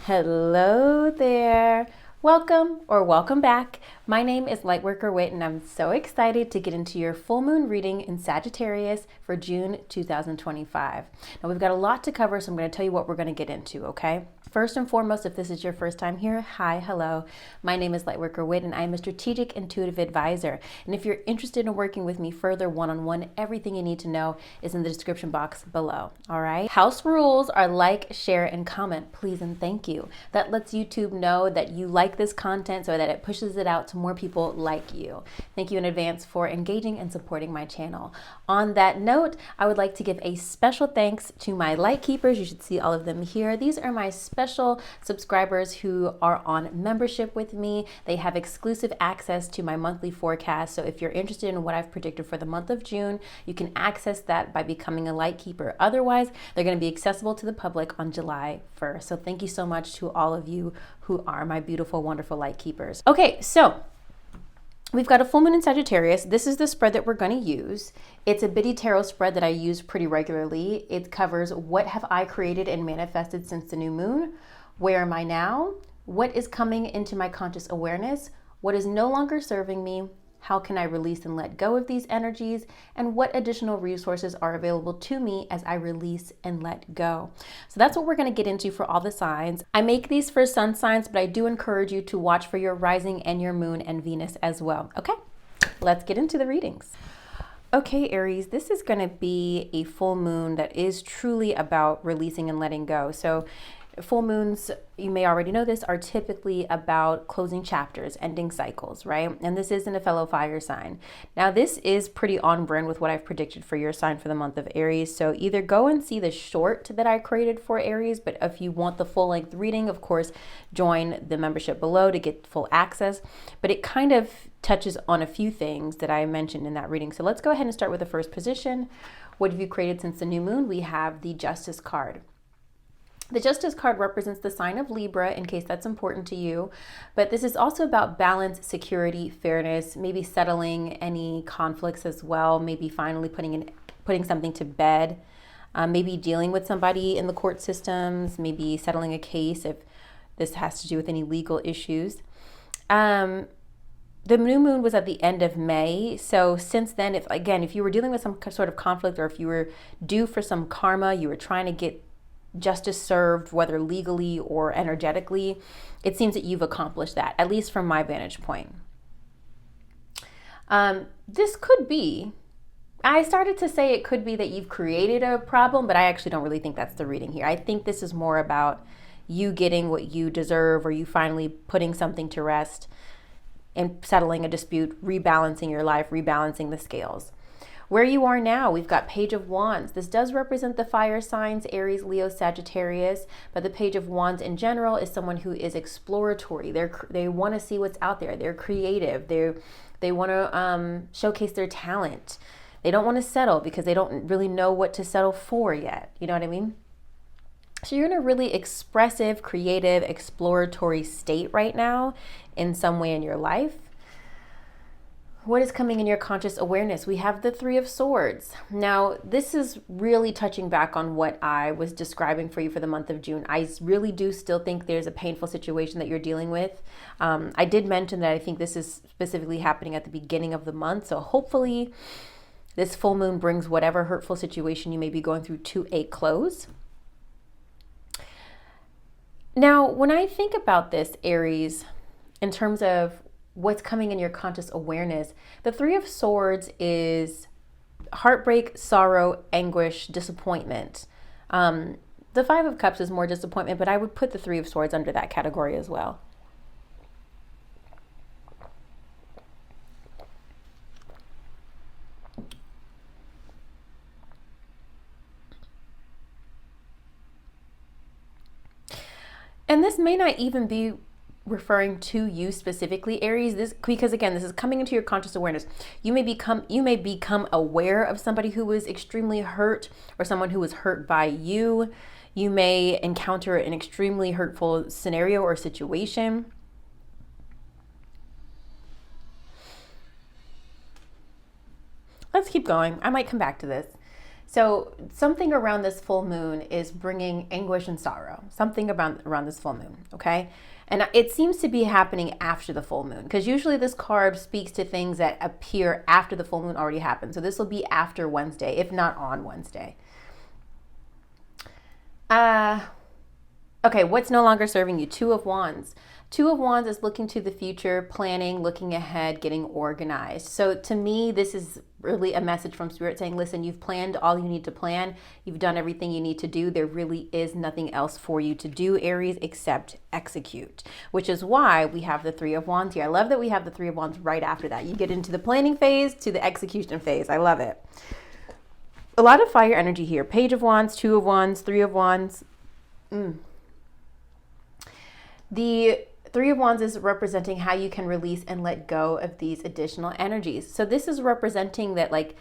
Hello there. Welcome or welcome back. My name is Lightworker Whit and I'm so excited to get into your full moon reading in Sagittarius for June 2025. Now we've got a lot to cover, so I'm going to tell you what we're going to get into, okay? First and foremost, if this is your first time here, hi, hello. My name is Lightworker Whit and I'm a strategic intuitive advisor. And if you're interested in working with me further one-on-one, everything you need to know is in the description box below, all right? House rules are like, share, and comment, please and thank you. That lets YouTube know that you like this content so that it pushes it out to more people like you. Thank you in advance for engaging and supporting my channel. On that note, I would like to give a special thanks to my Lightkeepers. You should see all of them here. These are my special subscribers who are on membership with me. They have exclusive access to my monthly forecast. So if you're interested in what I've predicted for the month of June, you can access that by becoming a Lightkeeper. Otherwise, they're going to be accessible to the public on July 1st. So thank you so much to all of you who are my beautiful, wonderful Lightkeepers. Okay, so we've got a full moon in Sagittarius. This is the spread that we're going to use. It's a bitty tarot spread that I use pretty regularly. It covers what have I created and manifested since the new moon? Where am I now? What is coming into my conscious awareness? What is no longer serving me? How can I release and let go of these energies? And what additional resources are available to me as I release and let go? So that's what we're going to get into for all the signs. I make these for sun signs, but I do encourage you to watch for your rising and your moon and Venus as well. Okay, let's get into the readings. Okay, Aries, this is going to be a full moon that is truly about releasing and letting go. So full moons, you may already know this, are typically about closing chapters, ending cycles, right? And this isn't a fellow fire sign. Now, this is pretty on brand with what I've predicted for your sign for the month of Aries. So either go and see the short that I created for Aries, but if you want the full length reading, of course, join the membership below to get full access. But it kind of touches on a few things that I mentioned in that reading. So let's go ahead and start with the first position. What have you created since the new moon? We have the Justice card. The Justice card represents the sign of Libra, in case that's important to you. But this is also about balance, security, fairness, maybe settling any conflicts as well, maybe finally putting something to bed, maybe dealing with somebody in the court systems, maybe settling a case if this has to do with any legal issues. The new moon was at the end of May. So since then, if you were dealing with some sort of conflict, or if you were due for some karma, you were trying to get justice served, whether legally or energetically, it seems that you've accomplished that, at least from my vantage point. This could be, I started to say it could be that you've created a problem, but I actually don't really think that's the reading here. I think this is more about you getting what you deserve, or you finally putting something to rest and settling a dispute, rebalancing your life, rebalancing the scales. Where you are now, we've got Page of Wands. This does represent the fire signs, Aries, Leo, Sagittarius, but the Page of Wands in general is someone who is exploratory. They want to see what's out there. They're creative. They want to showcase their talent. They don't want to settle because they don't really know what to settle for yet. You know what I mean? So you're in a really expressive, creative, exploratory state right now in some way in your life. What is coming in your conscious awareness? We have the Three of Swords. Now, this is really touching back on what I was describing for you for the month of June. I really do still think there's a painful situation that you're dealing with. I did mention that I think this is specifically happening at the beginning of the month. So hopefully this full moon brings whatever hurtful situation you may be going through to a close. Now, when I think about this, Aries, in terms of what's coming in your conscious awareness, the Three of Swords is heartbreak, sorrow, anguish, disappointment. The Five of Cups is more disappointment, but I would put the Three of Swords under that category as well. And this may not even be referring to you specifically, Aries, because again, this is coming into your conscious awareness. You may become aware of somebody who was extremely hurt, or someone who was hurt by you. You may encounter an extremely hurtful scenario or situation. Let's keep going. I might come back to this. So something around this full moon is bringing anguish and sorrow, something around this full moon, okay? And it seems to be happening after the full moon, because usually this card speaks to things that appear after the full moon already happened. So this will be after Wednesday, if not on Wednesday. Okay, what's no longer serving you? Two of Wands. Two of Wands is looking to the future, planning, looking ahead, getting organized. So to me, this is really a message from Spirit saying, listen, you've planned all you need to plan. You've done everything you need to do. There really is nothing else for you to do, Aries, except execute, which is why we have the Three of Wands here. I love that we have the Three of Wands right after that. You get into the planning phase to the execution phase. I love it. A lot of fire energy here. Page of Wands, Two of Wands, Three of Wands. The Three of Wands is representing how you can release and let go of these additional energies. So this is representing that, like,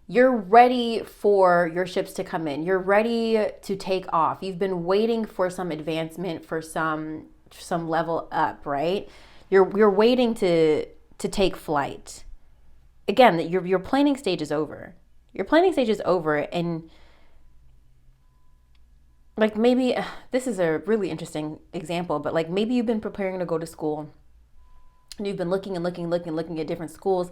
you're ready for your ships to come in. You're ready to take off. You've been waiting for some advancement, for some level up, right? You're waiting to take flight. Again, your planning stage is over. Your planning stage is over, and like, maybe this is a really interesting example, but like maybe you've been preparing to go to school and you've been looking at different schools.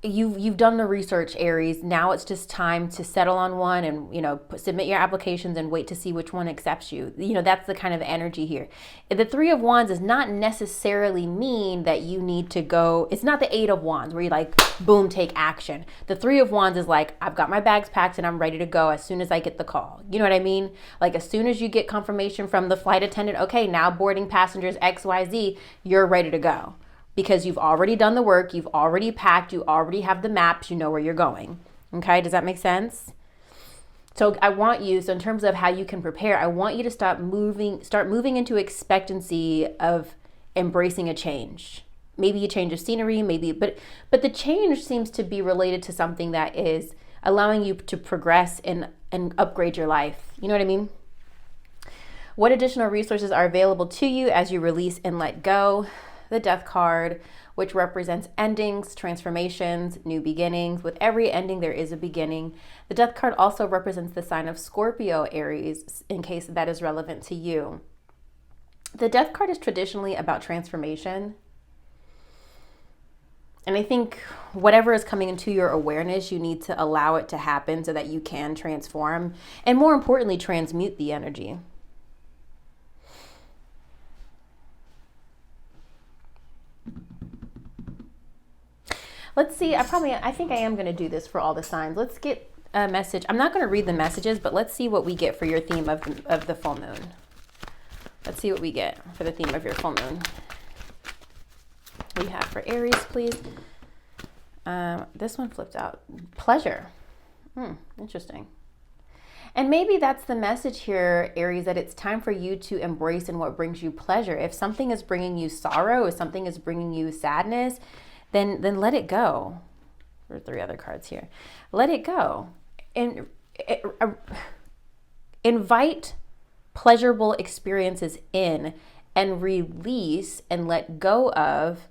You've done the research, Aries. Now it's just time to settle on one and, you know, submit your applications and wait to see which one accepts you. You know, that's the kind of energy here. The Three of Wands does not necessarily mean that you need to go. It's not the Eight of Wands where you like, boom, take action. The Three of Wands is like, I've got my bags packed and I'm ready to go as soon as I get the call. You know what I mean? Like, as soon as you get confirmation from the flight attendant, okay, now boarding passengers XYZ, you're ready to go. Because you've already done the work, you've already packed, you already have the maps, you know where you're going. Okay, does that make sense? So I want you, so in terms of how you can prepare, I want you to start moving into expectancy of embracing a change. Maybe a change of scenery, maybe, but the change seems to be related to something that is allowing you to progress and upgrade your life. You know what I mean? What additional resources are available to you as you release and let go? The Death card, which represents endings, transformations, new beginnings. With every ending, there is a beginning. The Death card also represents the sign of Scorpio, Aries, in case that is relevant to you. The Death card is traditionally about transformation. And I think whatever is coming into your awareness, you need to allow it to happen so that you can transform and, more importantly, transmute the energy. Let's see, I think I am going to do this for all the signs. Let's get a message. I'm not going to read the messages, but let's see what we get for your theme of the full moon. Let's see what we get for the theme of your full moon. We have for Aries, please. This one flipped out. Pleasure. Interesting. And maybe that's the message here, Aries, that it's time for you to embrace in what brings you pleasure. If something is bringing you sorrow, if something is bringing you sadness, then let it go. There are 3 other cards here. Let it go. And invite pleasurable experiences in and release and let go of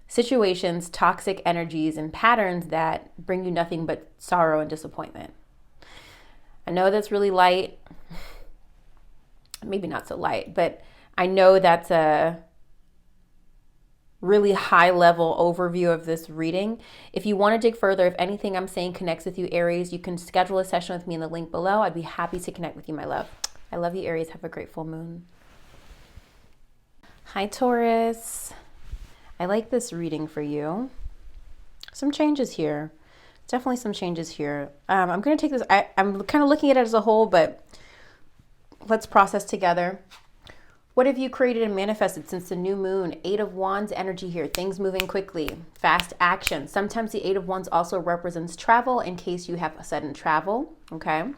situations, toxic energies, and patterns that bring you nothing but sorrow and disappointment. I know that's really light. Maybe not so light, but I know that's a really high level overview of this reading. If you want to dig further, if anything I'm saying connects with you, Aries, you can schedule a session with me in the link below. I'd be happy to connect with you, my love. I love you, Aries. Have a great full moon. Hi, Taurus. I like this reading for you. Some changes here. Definitely some changes here. I'm going to take this. I'm kind of looking at it as a whole, but let's process together. What have you created and manifested since the new moon? 8 of Wands energy here. Things moving quickly. Fast action. Sometimes the 8 of Wands also represents travel in case you have a sudden travel. Okay.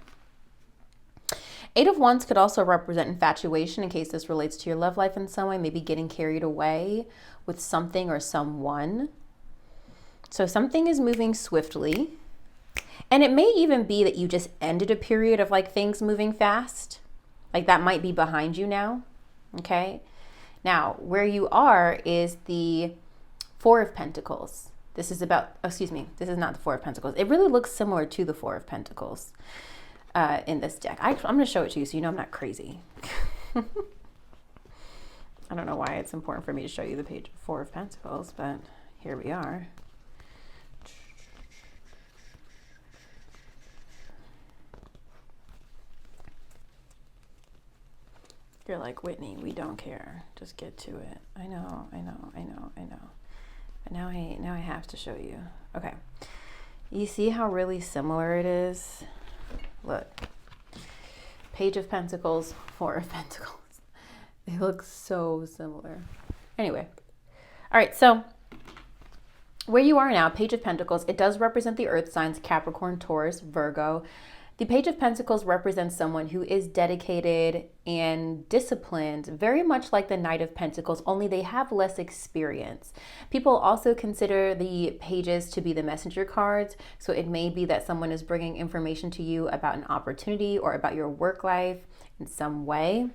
8 of Wands could also represent infatuation in case this relates to your love life in some way. Maybe getting carried away with something or someone. So something is moving swiftly. And it may even be that you just ended a period of like things moving fast. Like that might be behind you now. Okay, now where you are is the 4 of Pentacles. This is about, excuse me, this is not the Four of Pentacles. It really looks similar to the Four of Pentacles in this deck. I'm going to show it to you so you know I'm not crazy. I don't know why it's important for me to show you the page of Four of Pentacles, but here we are. You're like, Whitney, we don't care. Just get to it. I know. But now I have to show you. Okay. You see how really similar it is? Look. Page of Pentacles, Four of Pentacles. They look so similar. Anyway. All right, so where you are now, Page of Pentacles, it does represent the earth signs, Capricorn, Taurus, Virgo. The Page of Pentacles represents someone who is dedicated and disciplined, very much like the Knight of Pentacles, only they have less experience. People also consider the pages to be the messenger cards, so it may be that someone is bringing information to you about an opportunity or about your work life in some way.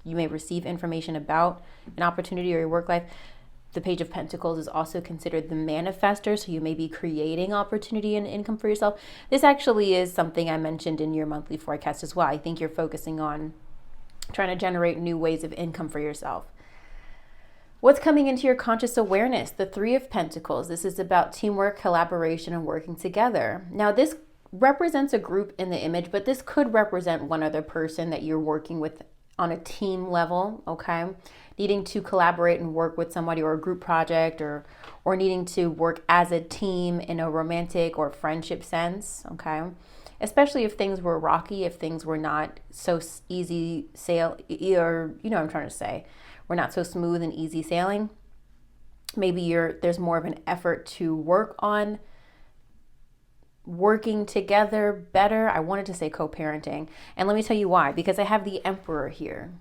You may receive information about an opportunity or your work life. The Page of Pentacles is also considered the manifester, so you may be creating opportunity and income for yourself. This actually is something I mentioned in your monthly forecast as well. I think you're focusing on trying to generate new ways of income for yourself. What's coming into your conscious awareness? The Three of Pentacles. This is about teamwork, collaboration, and working together. Now, this represents a group in the image, but this could represent one other person that you're working with on a team level, okay? Needing to collaborate and work with somebody or a group project or needing to work as a team in a romantic or friendship sense, okay? Especially if things were rocky, if things were not so easy sail, or you know what I'm trying to say, we're not so smooth and easy sailing. Maybe there's more of an effort to work on working together better. I wanted to say co-parenting. And let me tell you why, because I have the Emperor here.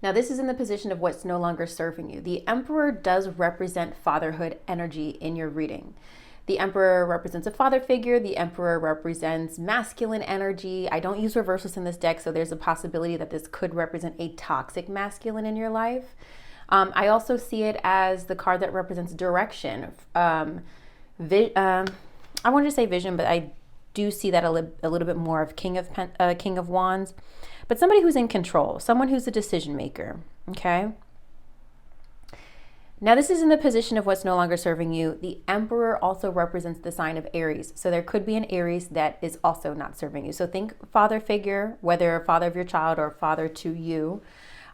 Now, this is in the position of what's no longer serving you. The Emperor does represent fatherhood energy in your reading. The Emperor represents a father figure. The Emperor represents masculine energy. I don't use reversals in this deck, so there's a possibility that this could represent a toxic masculine in your life. I also see it as the card that represents direction. I wanted to say vision, but I do see that a little bit more of King of Wands. But somebody who's in control, someone who's a decision maker, okay? Now, this is in the position of what's no longer serving you. The Emperor also represents the sign of Aries. So there could be an Aries that is also not serving you. So think father figure, whether father of your child or father to you.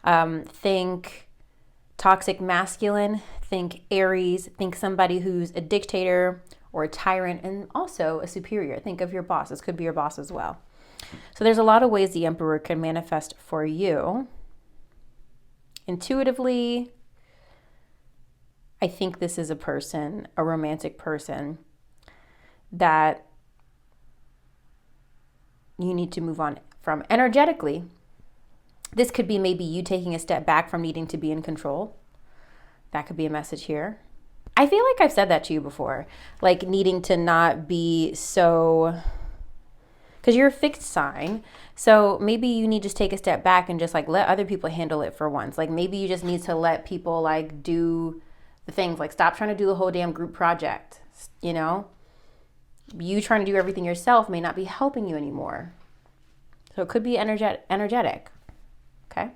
Think toxic masculine, think Aries, think somebody who's a dictator or a tyrant, and also a superior. Think of your boss. This could be your boss as well. So there's a lot of ways the Emperor can manifest for you. Intuitively, I think this is a person, a romantic person, that you need to move on from. Energetically, this could be maybe you taking a step back from needing to be in control. That could be a message here. I feel like I've said that to you before, like needing to not be so, because you're a fixed sign. So maybe you need to just take a step back and just like let other people handle it for once. Like maybe you just need to let people like do the things, like stop trying to do the whole damn group project. You know, you trying to do everything yourself may not be helping you anymore. So it could be energetic. Okay.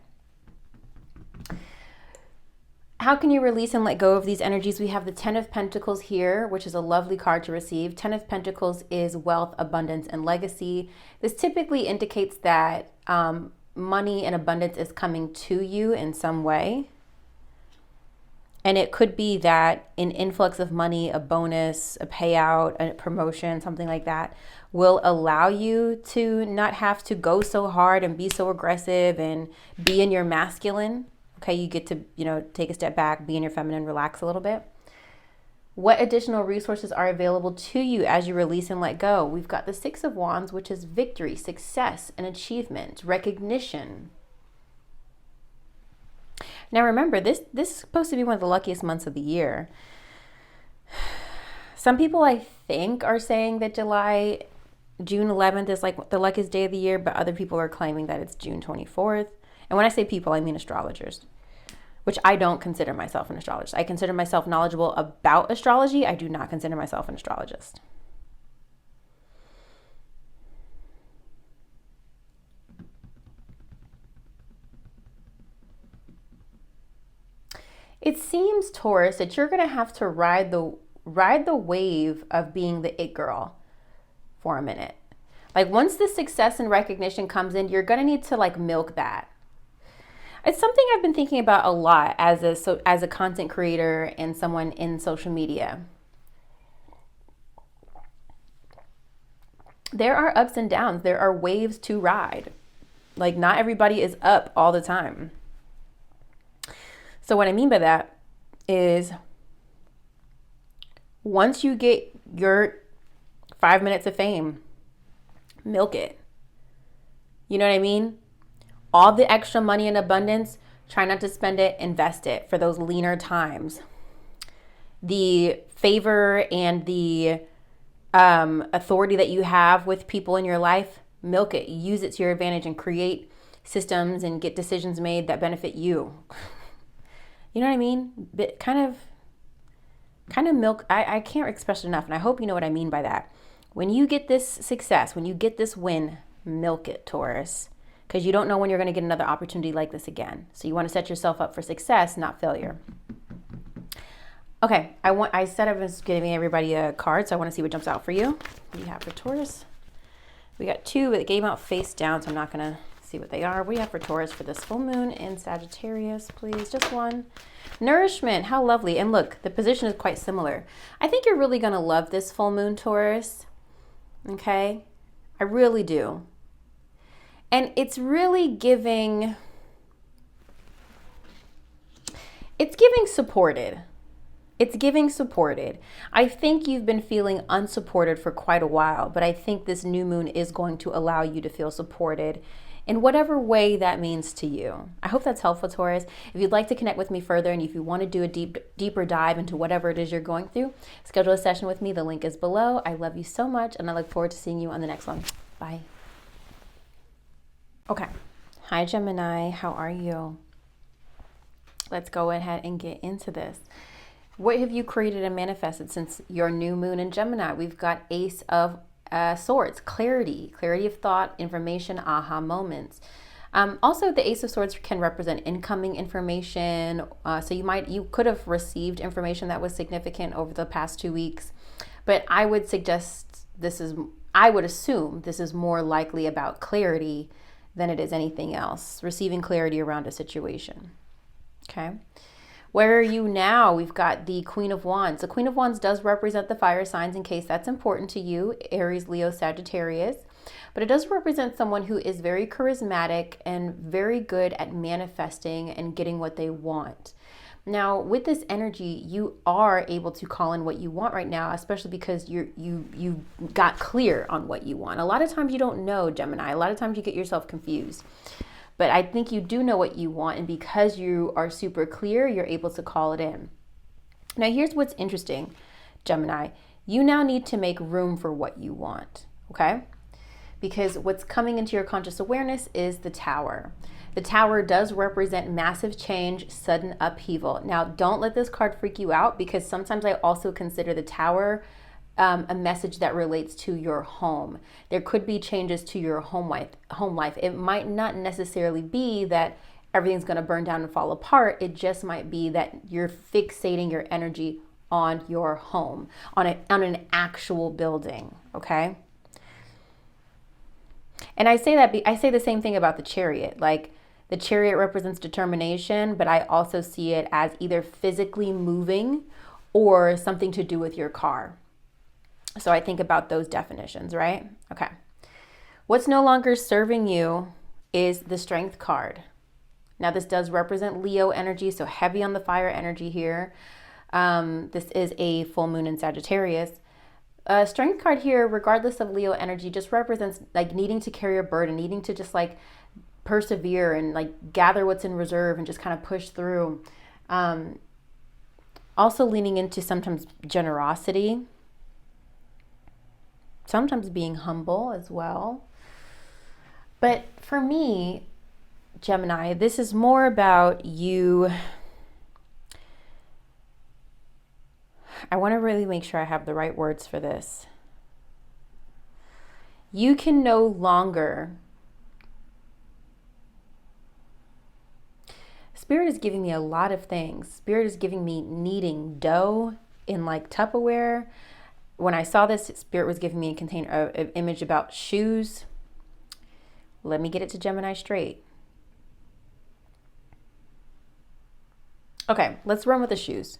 How can you release and let go of these energies? We have the Ten of Pentacles here, which is a lovely card to receive. Ten of Pentacles is wealth, abundance, and legacy. This typically indicates that money and abundance is coming to you in some way. And it could be that an influx of money, a bonus, a payout, a promotion, something like that, will allow you to not have to go so hard and be so aggressive and be in your masculine. Okay, you get to, take a step back, be in your feminine, relax a little bit. What additional resources are available to you as you release and let go? We've got the Six of Wands, which is victory, success, and achievement, recognition. Now remember, this is supposed to be one of the luckiest months of the year. Some people, I think, are saying that June 11th is like the luckiest day of the year, but other people are claiming that it's June 24th. And when I say people, I mean astrologers. which I don't consider myself an astrologist. I consider myself knowledgeable about astrology. I do not consider myself an astrologist. It seems, Taurus, that you're going to have to ride the wave of being the it girl for a minute. Like once the success and recognition comes in, you're going to need to like milk that. It's something I've been thinking about a lot as a content creator and someone in social media. There are ups and downs. There are waves to ride. Like not everybody is up all the time. So what I mean by that is once you get your 5 minutes of fame, milk it. You know what I mean? All the extra money in abundance, try not to spend it, invest it for those leaner times. The favor and the authority that you have with people in your life, milk it. Use it to your advantage and create systems and get decisions made that benefit you. You know what I mean? Kind of milk. I can't express it enough, and I hope you know what I mean by that. When you get this success, when you get this win, milk it, Taurus, because you don't know when you're going to get another opportunity like this again. So you want to set yourself up for success, not failure. Okay, I said I was giving everybody a card, so I want to see what jumps out for you. What do you have for Taurus? We got two that came out face down, so I'm not going to see what they are. What do you have for Taurus for this full moon in Sagittarius, please? Just one. Nourishment, how lovely. And look, the position is quite similar. I think you're really going to love this full moon, Taurus. Okay? I really do. And it's really giving supported. It's giving supported. I think you've been feeling unsupported for quite a while, but I think this new moon is going to allow you to feel supported in whatever way that means to you. I hope that's helpful, Taurus. If you'd like to connect with me further and if you want to do a deeper dive into whatever it is you're going through, schedule a session with me. The link is below. I love you so much, and I look forward to seeing you on the next one. Bye. Okay. Hi, Gemini. How are you? Let's go ahead and get into this. What have you created and manifested since your new moon in Gemini? We've got Ace of Swords, clarity of thought, information, aha moments. Also, the Ace of Swords can represent incoming information. So you could have received information that was significant over the past 2 weeks, but I would assume this is more likely about clarity than it is anything else, receiving clarity around a situation. Okay. Where are you now? We've got the Queen of Wands. The Queen of Wands does represent the fire signs in case that's important to you, Aries, Leo, Sagittarius. But it does represent someone who is very charismatic and very good at manifesting and getting what they want. Now, with this energy, you are able to call in what you want right now, especially because you got clear on what you want. A lot of times you don't know, Gemini. A lot of times you get yourself confused. But I think you do know what you want, and because you are super clear, you're able to call it in. Now, here's what's interesting, Gemini. You now need to make room for what you want, okay? Because what's coming into your conscious awareness is the Tower. The Tower does represent massive change, sudden upheaval. Now, don't let this card freak you out, because sometimes I also consider the Tower a message that relates to your home. There could be changes to your home life. It might not necessarily be that everything's going to burn down and fall apart. It just might be that you're fixating your energy on your home, on an actual building, okay? And I say the same thing about the Chariot. Like, the Chariot represents determination, but I also see it as either physically moving or something to do with your car. So I think about those definitions, right? Okay. What's no longer serving you is the Strength card. Now, this does represent Leo energy, so heavy on the fire energy here. This is a full moon in Sagittarius. Strength card here, regardless of Leo energy, just represents like needing to carry a burden, needing to just like persevere and like gather what's in reserve and just kind of push through. Also leaning into sometimes generosity, sometimes being humble as well. But for me, Gemini, this is more about you I want to really make sure I have the right words for this. You can no longer, Spirit is giving me a lot of things. Spirit is giving me kneading dough in like Tupperware. When I saw this, Spirit was giving me a container, an image about shoes. Let me get it to Gemini straight. Okay, let's run with the shoes.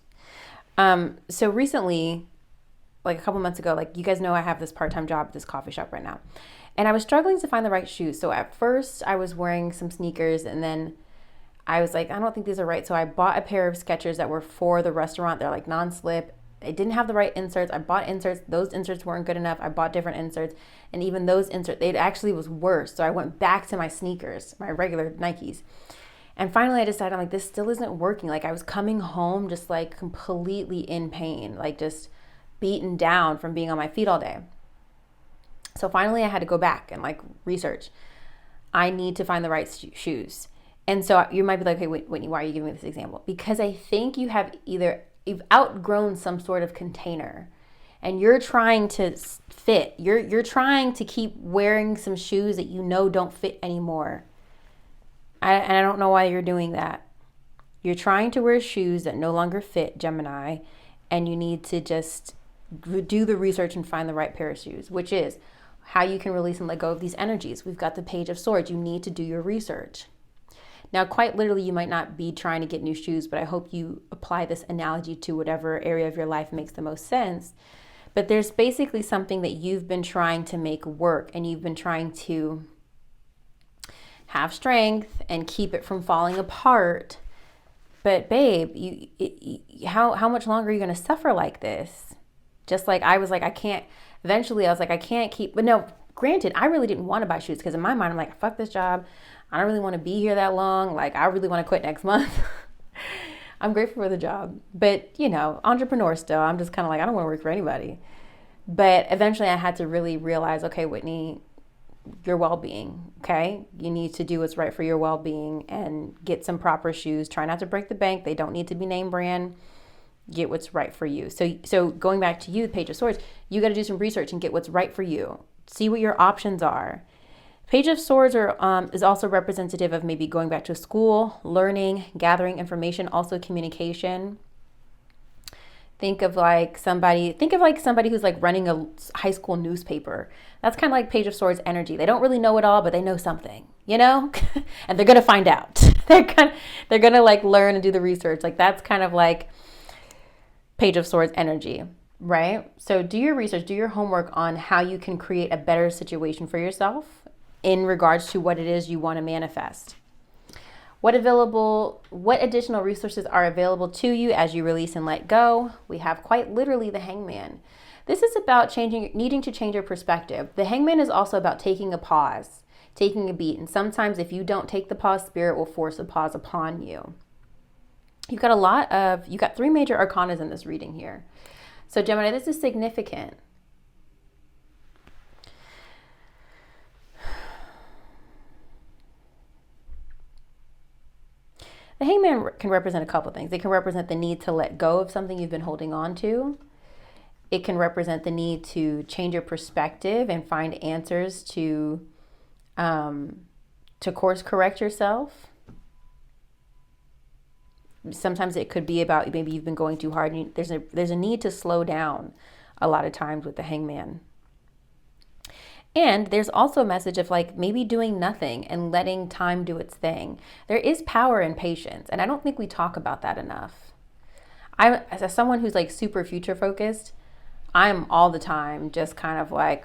So recently, like a couple months ago, like you guys know I have this part-time job at this coffee shop right now. And I was struggling to find the right shoes. So at first I was wearing some sneakers, and then I was like, I don't think these are right. So I bought a pair of Skechers that were for the restaurant. They're like non-slip. They didn't have the right inserts. I bought inserts. Those inserts weren't good enough. I bought different inserts. And even those inserts, it actually was worse. So I went back to my sneakers, my regular Nikes. And finally I decided, I'm like, this still isn't working. Like I was coming home just like completely in pain, like just beaten down from being on my feet all day. So finally I had to go back and like research. I need to find the right shoes. And so you might be like, hey, Whitney, why are you giving me this example? Because I think you've outgrown some sort of container and you're trying to fit. You're trying to keep wearing some shoes that you know don't fit anymore. And I don't know why you're doing that. You're trying to wear shoes that no longer fit, Gemini, and you need to just do the research and find the right pair of shoes, which is how you can release and let go of these energies. We've got the Page of Swords. You need to do your research. Now, quite literally, you might not be trying to get new shoes, but I hope you apply this analogy to whatever area of your life makes the most sense. But there's basically something that you've been trying to make work, and you've been trying to have strength and keep it from falling apart. But babe, how much longer are you going to suffer like this? Just like I was like, I can't, eventually I was like, I can't keep, but no, granted, I really didn't want to buy shoes because in my mind, I'm like, fuck this job. I don't really want to be here that long. Like, I really want to quit next month. I'm grateful for the job, but you know, entrepreneur still, I'm just kind of like, I don't want to work for anybody. But eventually I had to really realize, okay, Whitney, your well-being, okay? You need to do what's right for your well-being and get some proper shoes. Try not to break the bank. They don't need to be name brand. Get what's right for you. So going back to you, the Page of Swords, you got to do some research and get what's right for you. See what your options are. Page of Swords is also representative of maybe going back to school, learning, gathering information, also communication. Think of like somebody who's like running a high school newspaper. That's kind of like Page of Swords energy. They don't really know it all, but they know something, you know? And they're going to find out. They're going to like learn and do the research. Like that's kind of like Page of Swords energy, right? So do your research, do your homework on how you can create a better situation for yourself in regards to what it is you want to manifest. What additional resources are available to you as you release and let go? We have quite literally the Hangman. This is about needing to change your perspective. The Hangman is also about taking a pause, taking a beat. And sometimes if you don't take the pause, Spirit will force a pause upon you. You've got 3 major arcanas in this reading here. So Gemini, this is significant. The Hangman can represent a couple things. It can represent the need to let go of something you've been holding on to. It can represent the need to change your perspective and find answers to course correct yourself. Sometimes it could be about maybe you've been going too hard. And there's a need to slow down a lot of times with the Hangman. And there's also a message of like maybe doing nothing and letting time do its thing. There is power in patience, and I don't think we talk about that enough. As someone who's like super future focused, I'm all the time just kind of like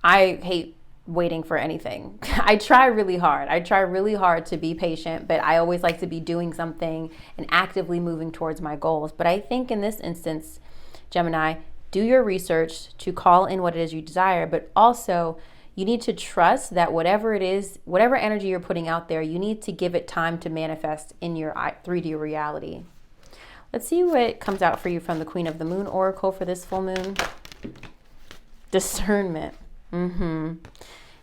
I hate waiting for anything. I try really hard to be patient, but I always like to be doing something and actively moving towards my goals. But I think in this instance, Gemini, do your research to call in what it is you desire, but also you need to trust that whatever it is, whatever energy you're putting out there, you need to give it time to manifest in your 3D reality. Let's see what comes out for you from the Queen of the Moon Oracle for this full moon. Discernment. You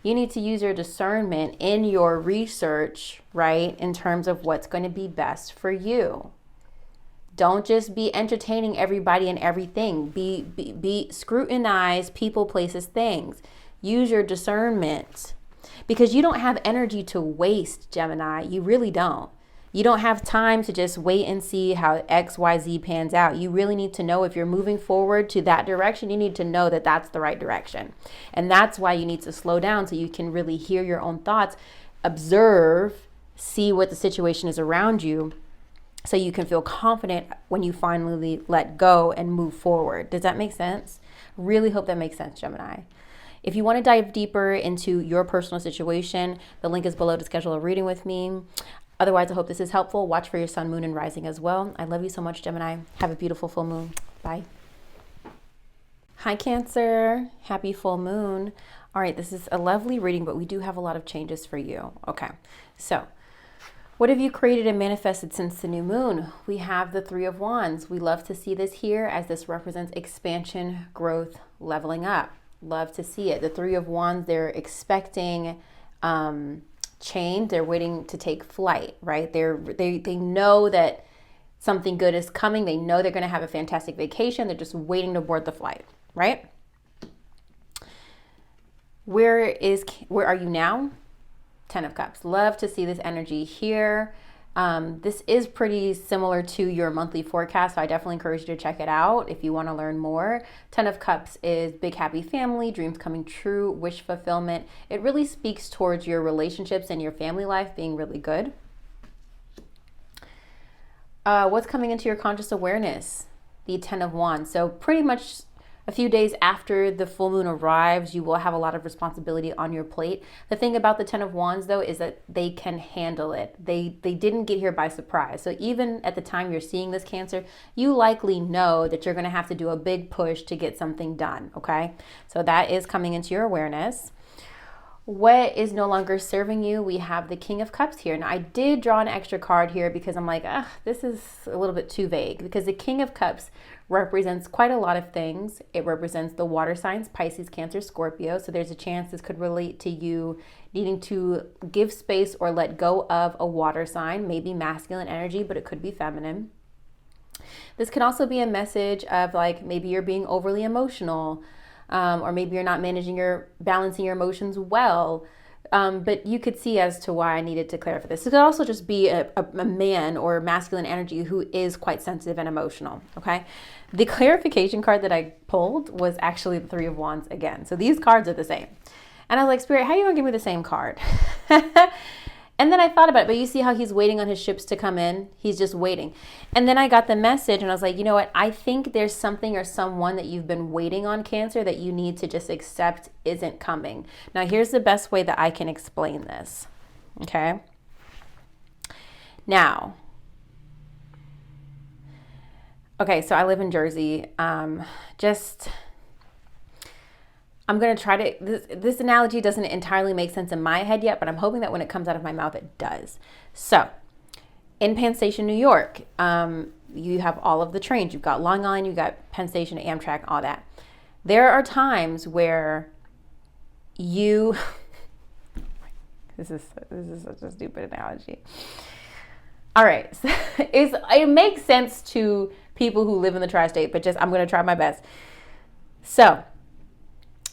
need to use your discernment in your research, right, in terms of what's going to be best for you. Don't just be entertaining everybody and everything. Be scrutinize people, places, things. Use your discernment, because you don't have energy to waste, Gemini. You really don't. You don't have time to just wait and see how XYZ pans out. You really need to know if you're moving forward to that direction, you need to know that that's the right direction. And that's why you need to slow down, so you can really hear your own thoughts, observe, see what the situation is around you, so you can feel confident when you finally let go and move forward. Does that make sense? Really hope that makes sense, Gemini. If you want to dive deeper into your personal situation, the link is below to schedule a reading with me. Otherwise, I hope this is helpful. Watch for your sun, moon, and rising as well. I love you so much, Gemini. Have a beautiful full moon. Bye. Hi, Cancer. Happy full moon. All right, this is a lovely reading, but we do have a lot of changes for you. Okay, so what have you created and manifested since the new moon? We have the Three of Wands. We love to see this here, as this represents expansion, growth, leveling up. Love to see it. The Three of Wands, they're expecting change. They're waiting to take flight, right? They know that something good is coming. They know they're going to have a fantastic vacation. They're just waiting to board the flight, right? Where are you now? 10 of Cups. Love to see this energy here. This is pretty similar to your monthly forecast, so I definitely encourage you to check it out if you want to learn more. 10 of Cups is big happy family, dreams coming true, wish fulfillment. It really speaks towards your relationships and your family life being really good. What's coming into your conscious awareness? The 10 of Wands. So pretty much a few days after the full moon arrives, you will have a lot of responsibility on your plate. The thing about the 10 of Wands, though, is that they can handle it. They didn't get here by surprise. So even at the time you're seeing this, Cancer, you likely know that you're going to have to do a big push to get something done, okay? So that is coming into your awareness. What is no longer serving you? We have the King of Cups here. Now, I did draw an extra card here because I'm like, this is a little bit too vague, because the King of Cups represents quite a lot of things. It represents the water signs, Pisces, Cancer, Scorpio. So there's a chance this could relate to you needing to give space or let go of a water sign, maybe masculine energy, but it could be feminine. This could also be a message of like, maybe you're being overly emotional, or maybe you're not balancing your emotions well. But you could see as to why I needed to clarify this. It could also just be a man or masculine energy who is quite sensitive and emotional, okay? The clarification card that I pulled was actually the Three of Wands again. So these cards are the same. And I was like, Spirit, how are you gonna give me the same card? And then I thought about it, but you see how he's waiting on his ships to come in? He's just waiting. And then I got the message and I was like, you know what? I think there's something or someone that you've been waiting on, Cancer, that you need to just accept isn't coming. Now, here's the best way that I can explain this, okay? Now, okay, so I live in Jersey. I'm going to try to, this analogy doesn't entirely make sense in my head yet, but I'm hoping that when it comes out of my mouth, it does. So in Penn Station, New York, you have all of the trains. You've got Long Island, you've got Penn Station, Amtrak, all that. There are times where you, this is such a stupid analogy. All right. So it makes sense to people who live in the tri-state, but I'm going to try my best. So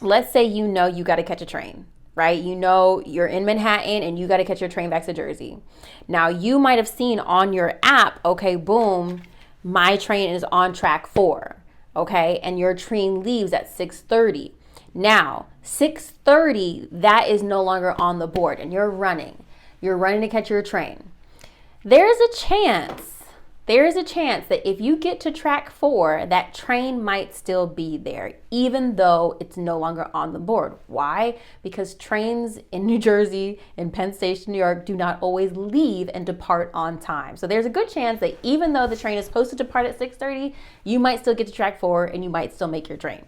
let's say you got to catch a train, right? You know you're in Manhattan and you got to catch your train back to Jersey. Now, you might have seen on your app, okay, boom, my train is on track 4, okay? And your train leaves at 6:30. Now, 6:30, that is no longer on the board and you're running. You're running to catch your train. There's a chance that if you get to track 4, that train might still be there, even though it's no longer on the board. Why? Because trains in New Jersey and Penn Station, New York, do not always leave and depart on time. So there's a good chance that even though the train is supposed to depart at 6:30, you might still get to track 4 and you might still make your train.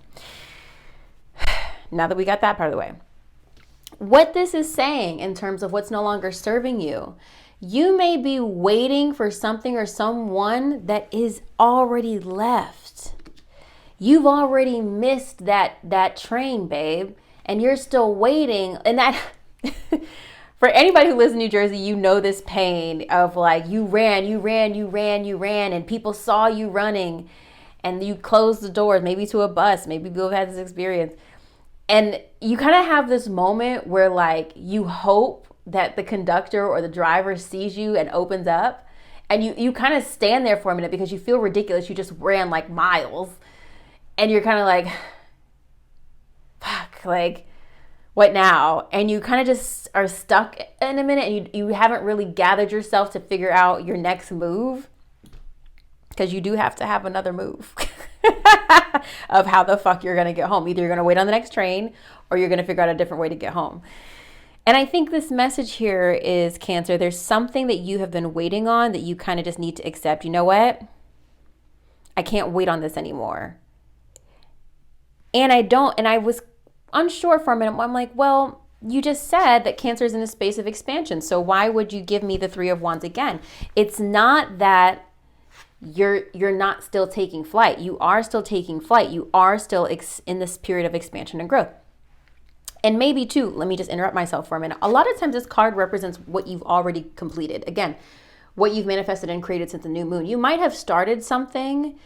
Now that we got that part of the way, what this is saying in terms of what's no longer serving you, you may be waiting for something or someone that is already left. You've already missed that train, babe, and you're still waiting. And that, For anybody who lives in New Jersey, you know this pain of like you ran, and people saw you running, and you closed the doors, maybe to a bus, maybe people have had this experience. And you kind of have this moment where like you hope that the conductor or the driver sees you and opens up. And you kind of stand there for a minute because you feel ridiculous. You just ran like miles. And you're kind of like, fuck, like, what now? And you kind of just are stuck in a minute and you haven't really gathered yourself to figure out your next move. Because you do have to have another move of how the fuck you're going to get home. Either you're going to wait on the next train or you're going to figure out a different way to get home. And I think this message here is, Cancer, there's something that you have been waiting on that you kind of just need to accept. You know what? I can't wait on this anymore. And I was unsure for a minute. I'm like, well, you just said that Cancer is in a space of expansion. So why would you give me the Three of Wands again? It's not that you're not still taking flight. You are still taking flight. You are still in this period of expansion and growth. And maybe too, let me just interrupt myself for a minute. A lot of times this card represents what you've already completed. Again, what you've manifested and created since the new moon. You might have started something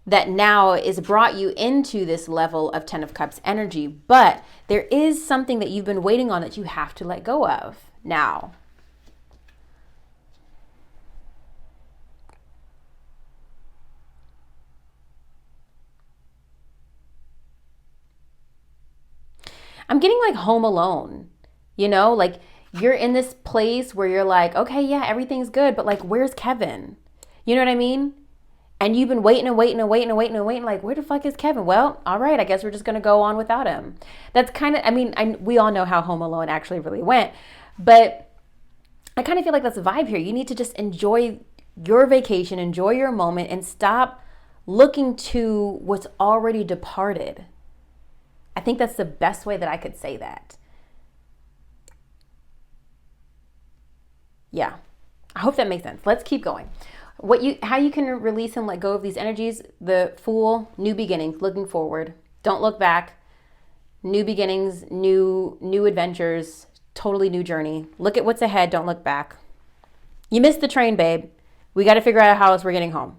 that now is brought you into this level of 10 of Cups energy, but there is something that you've been waiting on that you have to let go of now. I'm getting like Home Alone, like you're in this place where you're like, okay, yeah, everything's good, but like, where's Kevin? You know what I mean? And you've been waiting, like, where the fuck is Kevin? Well, all right, I guess we're just going to go on without him. That's kind of, we all know how Home Alone actually really went, but I kind of feel like that's the vibe here. You need to just enjoy your vacation, enjoy your moment, and stop looking to what's already departed. I think that's the best way that I could say that. Yeah, I hope that makes sense. Let's keep going. How you can release and let go of these energies: the Fool, new beginnings, looking forward, don't look back, new beginnings, new adventures, totally new journey. Look at what's ahead, don't look back. You missed the train, babe. We got to figure out how else we're getting home.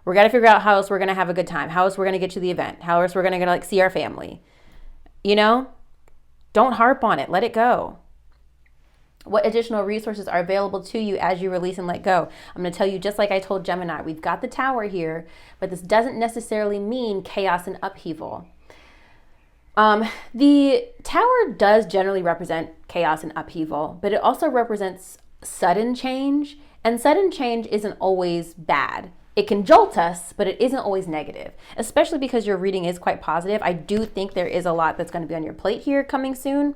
We got to figure out how else we're going to have a good time, how else we're going to get to the event, how else we're going to like see our family. Don't harp on it. Let it go. What additional resources are available to you as you release and let go? I'm going to tell you, just like I told Gemini, we've got the Tower here, but this doesn't necessarily mean chaos and upheaval. The Tower does generally represent chaos and upheaval, but it also represents sudden change, and sudden change isn't always bad. It can jolt us, but it isn't always negative, especially because your reading is quite positive. I do think there is a lot that's going to be on your plate here coming soon.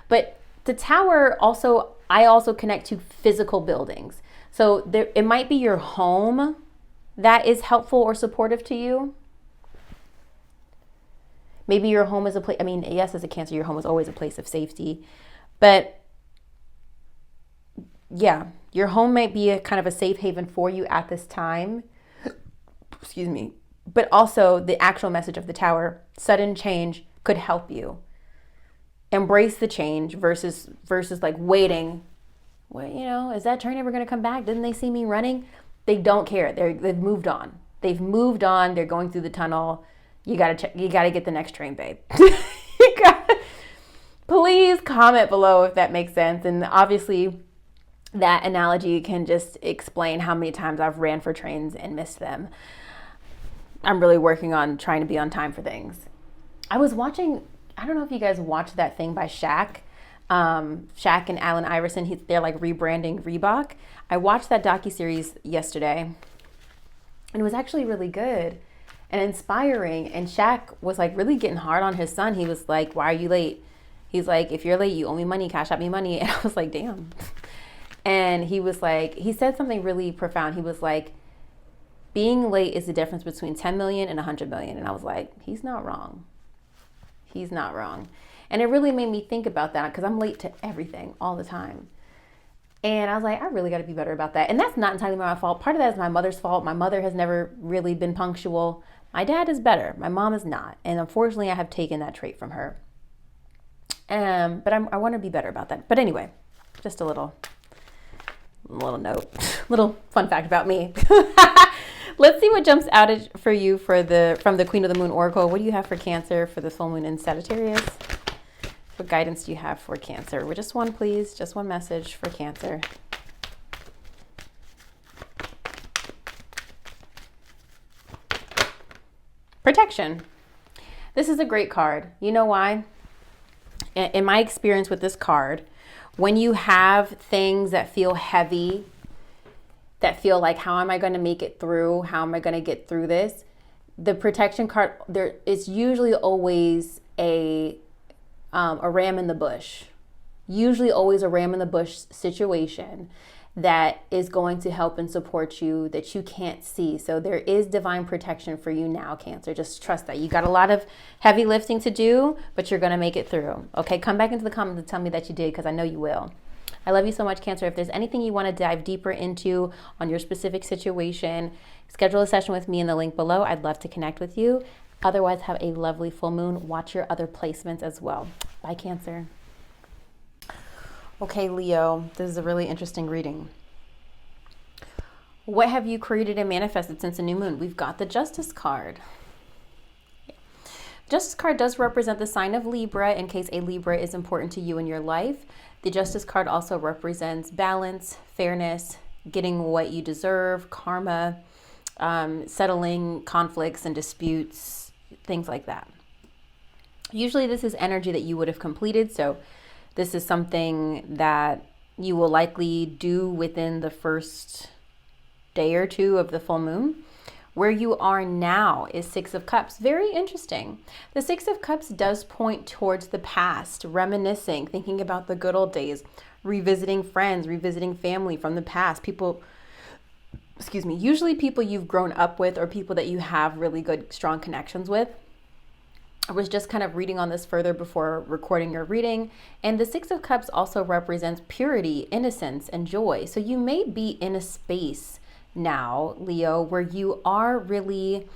But the Tower also, I also connect to physical buildings. So it might be your home that is helpful or supportive to you. Maybe your home is a place, yes, as a Cancer, your home is always a place of safety. But yeah, your home might be a kind of a safe haven for you at this time. Excuse me. But also the actual message of the Tower, sudden change could help you. Embrace the change versus like waiting. Well, is that train ever going to come back? Didn't they see me running? They don't care. They've moved on. They've moved on. They're going through the tunnel. You got to get the next train, babe. Please comment below if that makes sense. And obviously that analogy can just explain how many times I've ran for trains and missed them. I'm really working on trying to be on time for things. I was watching, I don't know if you guys watched that thing by Shaq. Shaq and Allen Iverson, they're like rebranding Reebok. I watched that docuseries yesterday and it was actually really good and inspiring. And Shaq was like really getting hard on his son. He was like, why are you late? He's like, if you're late, you owe me money, cash out me money. And I was like, damn. And he was like, he said something really profound. He was like, being late is the difference between 10 million and 100 million. And I was like, he's not wrong. He's not wrong. And it really made me think about that because I'm late to everything all the time. And I was like, I really got to be better about that. And that's not entirely my fault. Part of that is my mother's fault. My mother has never really been punctual. My dad is better. My mom is not. And unfortunately, I have taken that trait from her. But I want to be better about that. But anyway, Just a little note, little fun fact about me. Let's see what jumps out for you from the Queen of the Moon Oracle. What do you have for Cancer for the full moon in Sagittarius? What guidance do you have for Cancer? Well, just one, please. Just one message for Cancer. Protection. This is a great card. You know why? In my experience with this card, when you have things that feel heavy, that feel like, how am I going to make it through? How am I going to get through this? The protection card, there is usually always a ram in the bush. Usually always a ram in the bush situation that is going to help and support you that you can't see. So there is divine protection for you now, Cancer. Just trust that. You got a lot of heavy lifting to do, but you're going to make it through. Okay, come back into the comments and tell me that you did, because I know you will. I love you so much, Cancer. If there's anything you want to dive deeper into on your specific situation, schedule a session with me in the link below. I'd love to connect with you. Otherwise, have a lovely full moon. Watch your other placements as well. Bye, Cancer. Okay, Leo, this is a really interesting reading. What have you created and manifested since the new moon? We've got the Justice card. Justice card does represent the sign of Libra, in case a Libra is important to you in your life. The Justice card also represents balance, fairness, getting what you deserve, karma, settling conflicts and disputes, things like that. Usually this is energy that you would have completed, so this is something that you will likely do within the first day or two of the full moon. Where you are now is Six of Cups. Very interesting. The Six of Cups does point towards the past, reminiscing, thinking about the good old days, revisiting friends, revisiting family from the past. People, usually people you've grown up with or people that you have really good, strong connections with. I was just kind of reading on this further before recording your reading. And the Six of Cups also represents purity, innocence, and joy. So you may be in a space now, Leo, where you are really,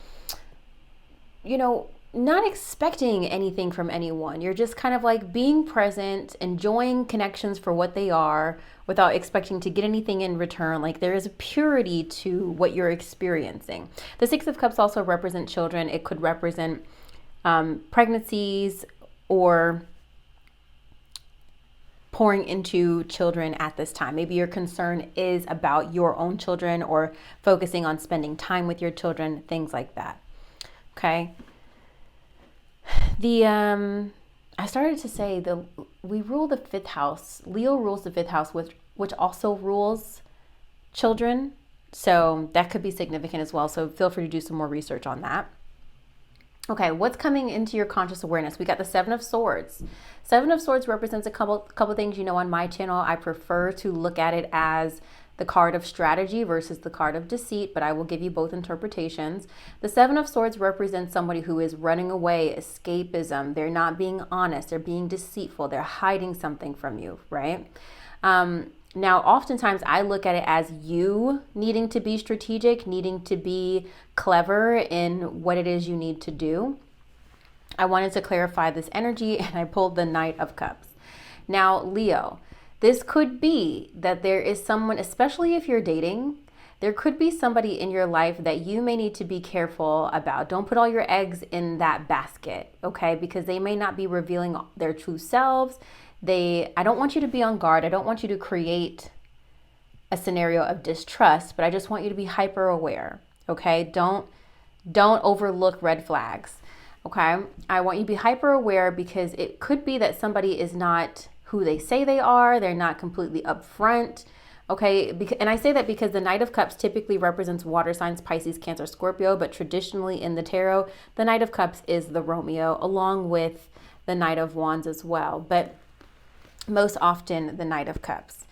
not expecting anything from anyone. You're just kind of like being present, enjoying connections for what they are without expecting to get anything in return. Like there is a purity to what you're experiencing. The Six of Cups also represent children. It could represent pregnancies or pouring into children at this time. Maybe your concern is about your own children or focusing on spending time with your children, things like that. Okay. I started to say we rule the fifth house. Leo rules the fifth house, which also rules children. So that could be significant as well. So feel free to do some more research on that. Okay, what's coming into your conscious awareness? We got the Seven of Swords. Seven of Swords represents a couple things. On my channel, I prefer to look at it as the card of strategy versus the card of deceit, but I will give you both interpretations. The Seven of Swords represents somebody who is running away, escapism. They're not being honest. They're being deceitful. They're hiding something from you, right? Now, oftentimes I look at it as you needing to be strategic, needing to be clever in what it is you need to do. I wanted to clarify this energy and I pulled the Knight of Cups. Now, Leo, this could be that there is someone, especially if you're dating, there could be somebody in your life that you may need to be careful about. Don't put all your eggs in that basket, okay? Because they may not be revealing their true selves. I don't want you to be on guard. I don't want you to create a scenario of distrust, but I just want you to be hyper aware, okay? Don't overlook red flags, okay? I want you to be hyper aware because it could be that somebody is not who they say they are. They're not completely upfront, okay? And I say that because the Knight of Cups typically represents water signs, Pisces, Cancer, Scorpio, but traditionally in the tarot, the Knight of Cups is the Romeo along with the Knight of Wands as well. But most often the Knight of Cups.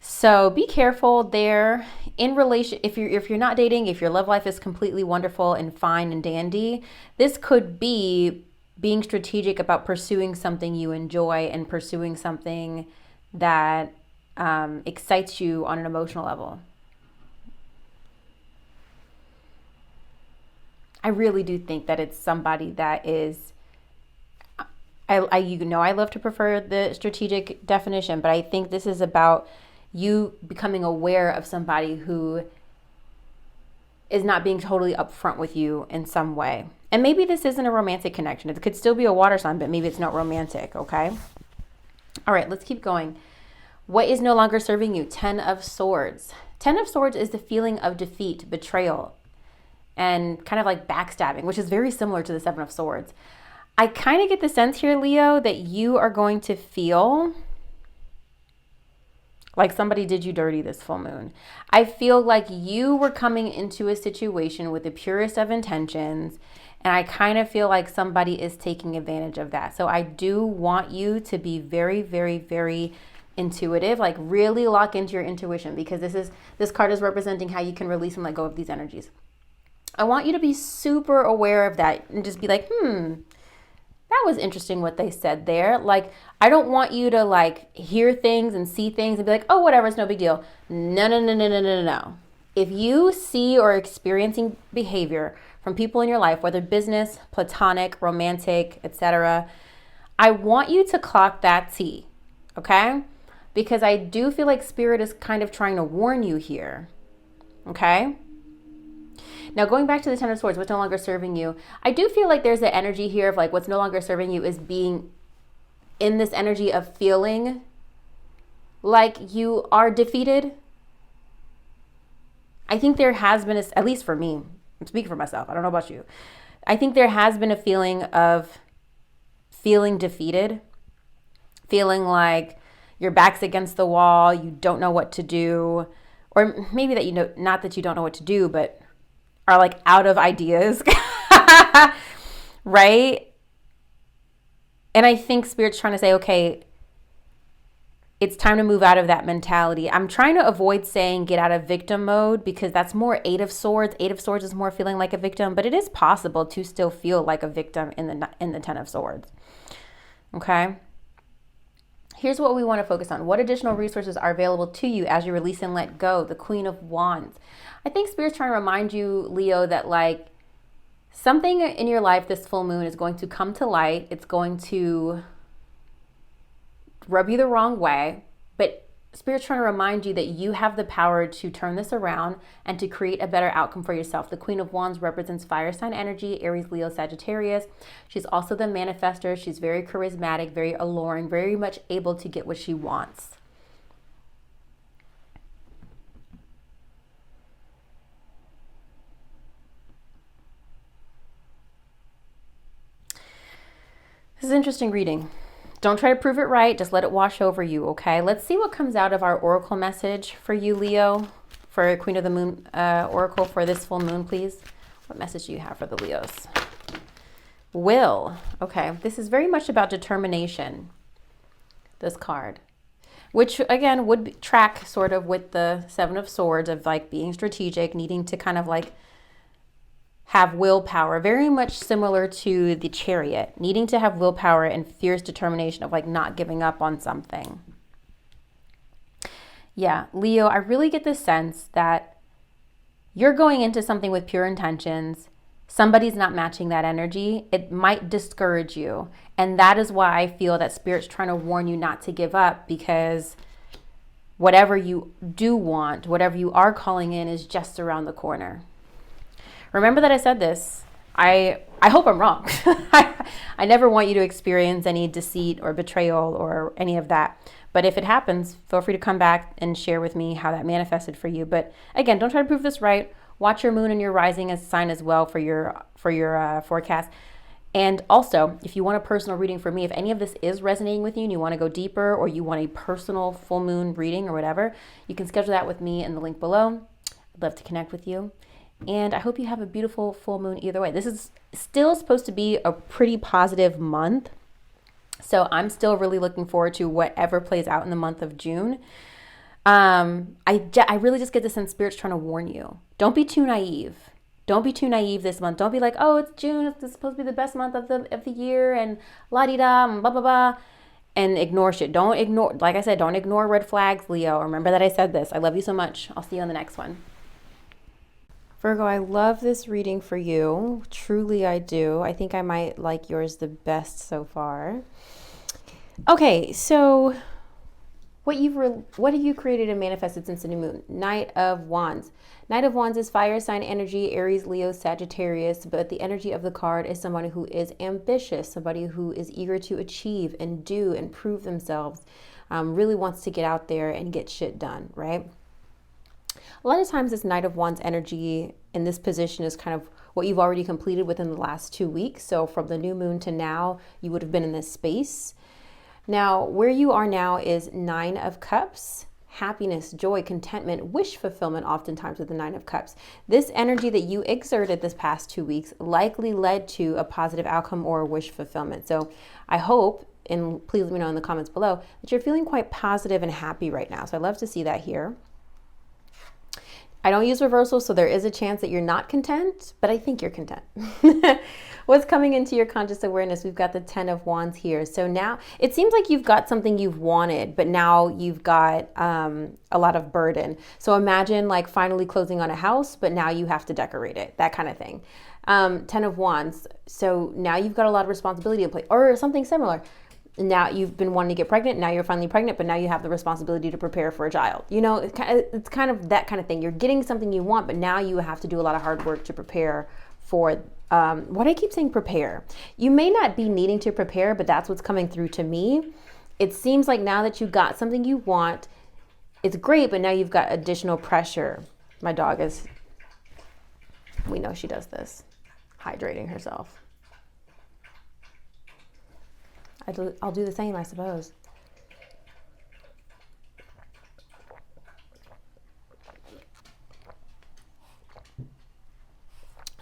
So be careful there in relation. If you're not dating, if your love life is completely wonderful and fine and dandy, this could be being strategic about pursuing something you enjoy and pursuing something that excites you on an emotional level. I really do think that it's somebody that is, I love to prefer the strategic definition, but I think this is about you becoming aware of somebody who is not being totally upfront with you in some way. And maybe this isn't a romantic connection. It could still be a water sign, but maybe it's not romantic, okay? All right, let's keep going. What is no longer serving you? 10 of Swords. 10 of Swords is the feeling of defeat, betrayal, and kind of like backstabbing, which is very similar to the 7 of Swords. I kind of get the sense here, Leo, that you are going to feel like somebody did you dirty this full moon. I feel like you were coming into a situation with the purest of intentions, and I kind of feel like somebody is taking advantage of that. So I do want you to be very, very, very intuitive, like really lock into your intuition, because this card is representing how you can release and let go of these energies. I want you to be super aware of that and just be like, that was interesting what they said there. Like, I don't want you to like hear things and see things and be like, oh, whatever, it's no big deal. No. If you see or experiencing behavior from people in your life, whether business, platonic, romantic, etc., I want you to clock that T, okay? Because I do feel like Spirit is kind of trying to warn you here, okay? Now, going back to the 10 of Swords, what's no longer serving you, I do feel like there's an energy here of like what's no longer serving you is being in this energy of feeling like you are defeated. I think there has been, at least for me, I'm speaking for myself, I don't know about you. I think there has been a feeling of feeling defeated, feeling like your back's against the wall, you don't know what to do, or maybe that, you know, not that you don't know what to do, but are like out of ideas, right? And I think Spirit's trying to say, okay, it's time to move out of that mentality. I'm trying to avoid saying get out of victim mode, because that's more 8 of Swords. 8 of Swords is more feeling like a victim, but it is possible to still feel like a victim in the 10 of Swords. Okay? Here's what we want to focus on. What additional resources are available to you as you release and let go? The Queen of Wands. I think Spirit's trying to remind you, Leo, that like something in your life this full moon is going to come to light. It's going to rub you the wrong way, but Spirit's trying to remind you that you have the power to turn this around and to create a better outcome for yourself. The Queen of Wands represents fire sign energy, Aries, Leo, Sagittarius. She's also the manifester. She's very charismatic, very alluring, very much able to get what she wants. This is an interesting reading. Don't try to prove it right. Just let it wash over you, okay? Let's see what comes out of our oracle message for you, Leo, for Queen of the Moon oracle for this full moon, please. What message do you have for the Leos? Will. Okay, this is very much about determination, this card, which again would track sort of with the 7 of Swords of like being strategic, needing to kind of like have willpower, very much similar to the Chariot, needing to have willpower and fierce determination of like not giving up on something. Yeah, Leo, I really get the sense that you're going into something with pure intentions. Somebody's not matching that energy. It might discourage you. And that is why I feel that Spirit's trying to warn you not to give up, because whatever you do want, whatever you are calling in is just around the corner. Remember that I said this. I hope I'm wrong. I never want you to experience any deceit or betrayal or any of that. But if it happens, feel free to come back and share with me how that manifested for you. But again, don't try to prove this right. Watch your moon and your rising as sign as well for your forecast. And also, if you want a personal reading from me, if any of this is resonating with you and you want to go deeper, or you want a personal full moon reading or whatever, you can schedule that with me in the link below. I'd love to connect with you. And I hope you have a beautiful full moon either way. This is still supposed to be a pretty positive month. So I'm still really looking forward to whatever plays out in the month of June. I really just get the sense Spirit's trying to warn you. Don't be too naive. Don't be too naive this month. Don't be like, oh, it's June. It's supposed to be the best month of the year and la-di-da and blah, blah, blah. And ignore shit. Don't ignore, like I said, don't ignore red flags, Leo. Remember that I said this. I love you so much. I'll see you on the next one. Virgo, I love this reading for you. Truly, I do. I think I might like yours the best so far. Okay, so what have you created and manifested since the new moon? Knight of Wands. Knight of Wands is fire sign energy, Aries, Leo, Sagittarius, but the energy of the card is somebody who is ambitious, somebody who is eager to achieve and do and prove themselves, really wants to get out there and get shit done, right? A lot of times this Knight of Wands energy in this position is kind of what you've already completed within the last 2 weeks. So from the new moon to now, you would have been in this space. Now, where you are now is 9 of Cups, happiness, joy, contentment, wish fulfillment, oftentimes with the 9 of Cups. This energy that you exerted this past 2 weeks likely led to a positive outcome or a wish fulfillment. So I hope, and please let me know in the comments below, that you're feeling quite positive and happy right now. So I love to see that here. I don't use reversal, so there is a chance that you're not content, but I think you're content. What's coming into your conscious awareness? We've got the 10 of Wands here. So now it seems like you've got something you've wanted, but now you've got a lot of burden. So imagine like finally closing on a house, but now you have to decorate it, that kind of thing. 10 of Wands. So now you've got a lot of responsibility to play, or something similar. Now you've been wanting to get pregnant, now you're finally pregnant, but now you have the responsibility to prepare for a child. You know, it's kind of that kind of thing. You're getting something you want, but now you have to do a lot of hard work to prepare for, why do I keep saying prepare? You may not be needing to prepare, but that's what's coming through to me. It seems like now that you got something you want, it's great, but now you've got additional pressure. My dog is, we know she does this, hydrating herself. I'll do the same, I suppose.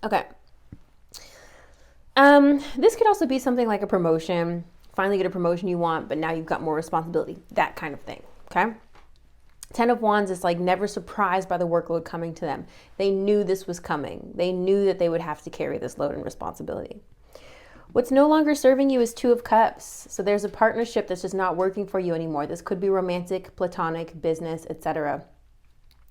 Okay. This could also be something like a promotion. Finally get a promotion you want, but now you've got more responsibility. That kind of thing, okay? 10 of Wands is like never surprised by the workload coming to them. They knew this was coming. They knew that they would have to carry this load and responsibility. What's no longer serving you is 2 of Cups. So there's a partnership that's just not working for you anymore. This could be romantic, platonic, business, etc.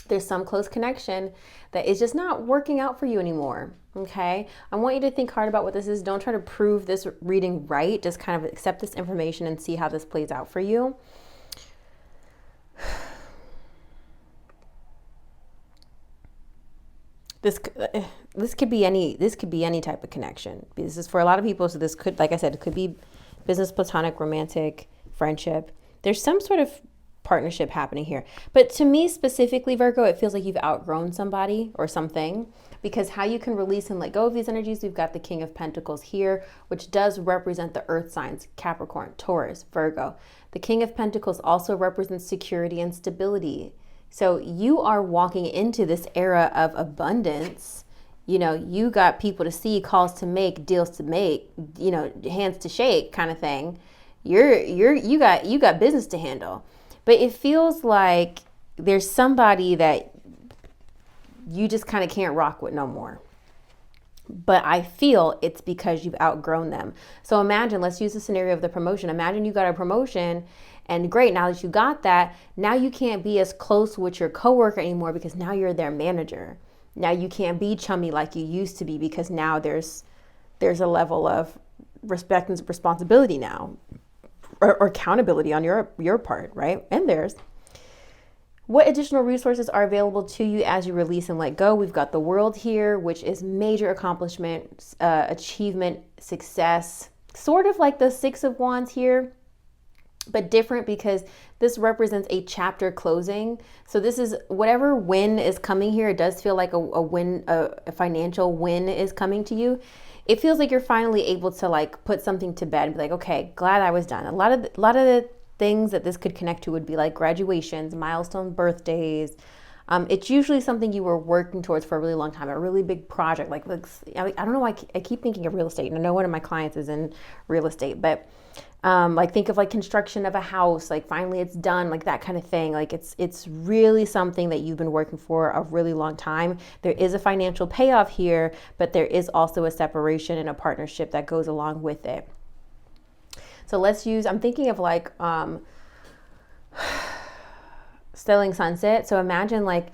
There's some close connection that is just not working out for you anymore, okay? I want you to think hard about what this is. Don't try to prove this reading right. Just kind of accept this information and see how this plays out for you. This could be any type of connection. This is for a lot of people. So this could, like I said, it could be business, platonic, romantic, friendship. There's some sort of partnership happening here. But to me specifically, Virgo, it feels like you've outgrown somebody or something, because how you can release and let go of these energies, we've got the King of Pentacles here, which does represent the earth signs, Capricorn, Taurus, Virgo. The King of Pentacles also represents security and stability. So you are walking into this era of abundance. You know, you got people to see, calls to make, deals to make, you know, hands to shake kind of thing. You got business to handle. But it feels like there's somebody that you just kind of can't rock with no more. But I feel it's because you've outgrown them. So imagine, let's use the scenario of the promotion. Imagine you got a promotion and great, now that you got that, now you can't be as close with your coworker anymore because now you're their manager. Now you can't be chummy like you used to be because now there's a level of respect and responsibility now, or accountability on your part, right? And theirs. What additional resources are available to you as you release and let go? We've got the World here, which is major accomplishment, achievement, success, sort of like the 6 of Wands here, but different because this represents a chapter closing. So this is whatever win is coming here. It does feel like a win, a financial win is coming to you. It feels like you're finally able to like put something to bed and be like, okay, glad I was done. A lot of the things that this could connect to would be like graduations, milestone birthdays. It's usually something you were working towards for a really long time, a really big project. Like I don't know why I keep thinking of real estate, and I know one of my clients is in real estate, but like think of like construction of a house, like finally it's done, like that kind of thing. Like it's really something that you've been working for a really long time. There is a financial payoff here, but there is also a separation and a partnership that goes along with it. So I'm thinking of like Selling Sunset. So imagine like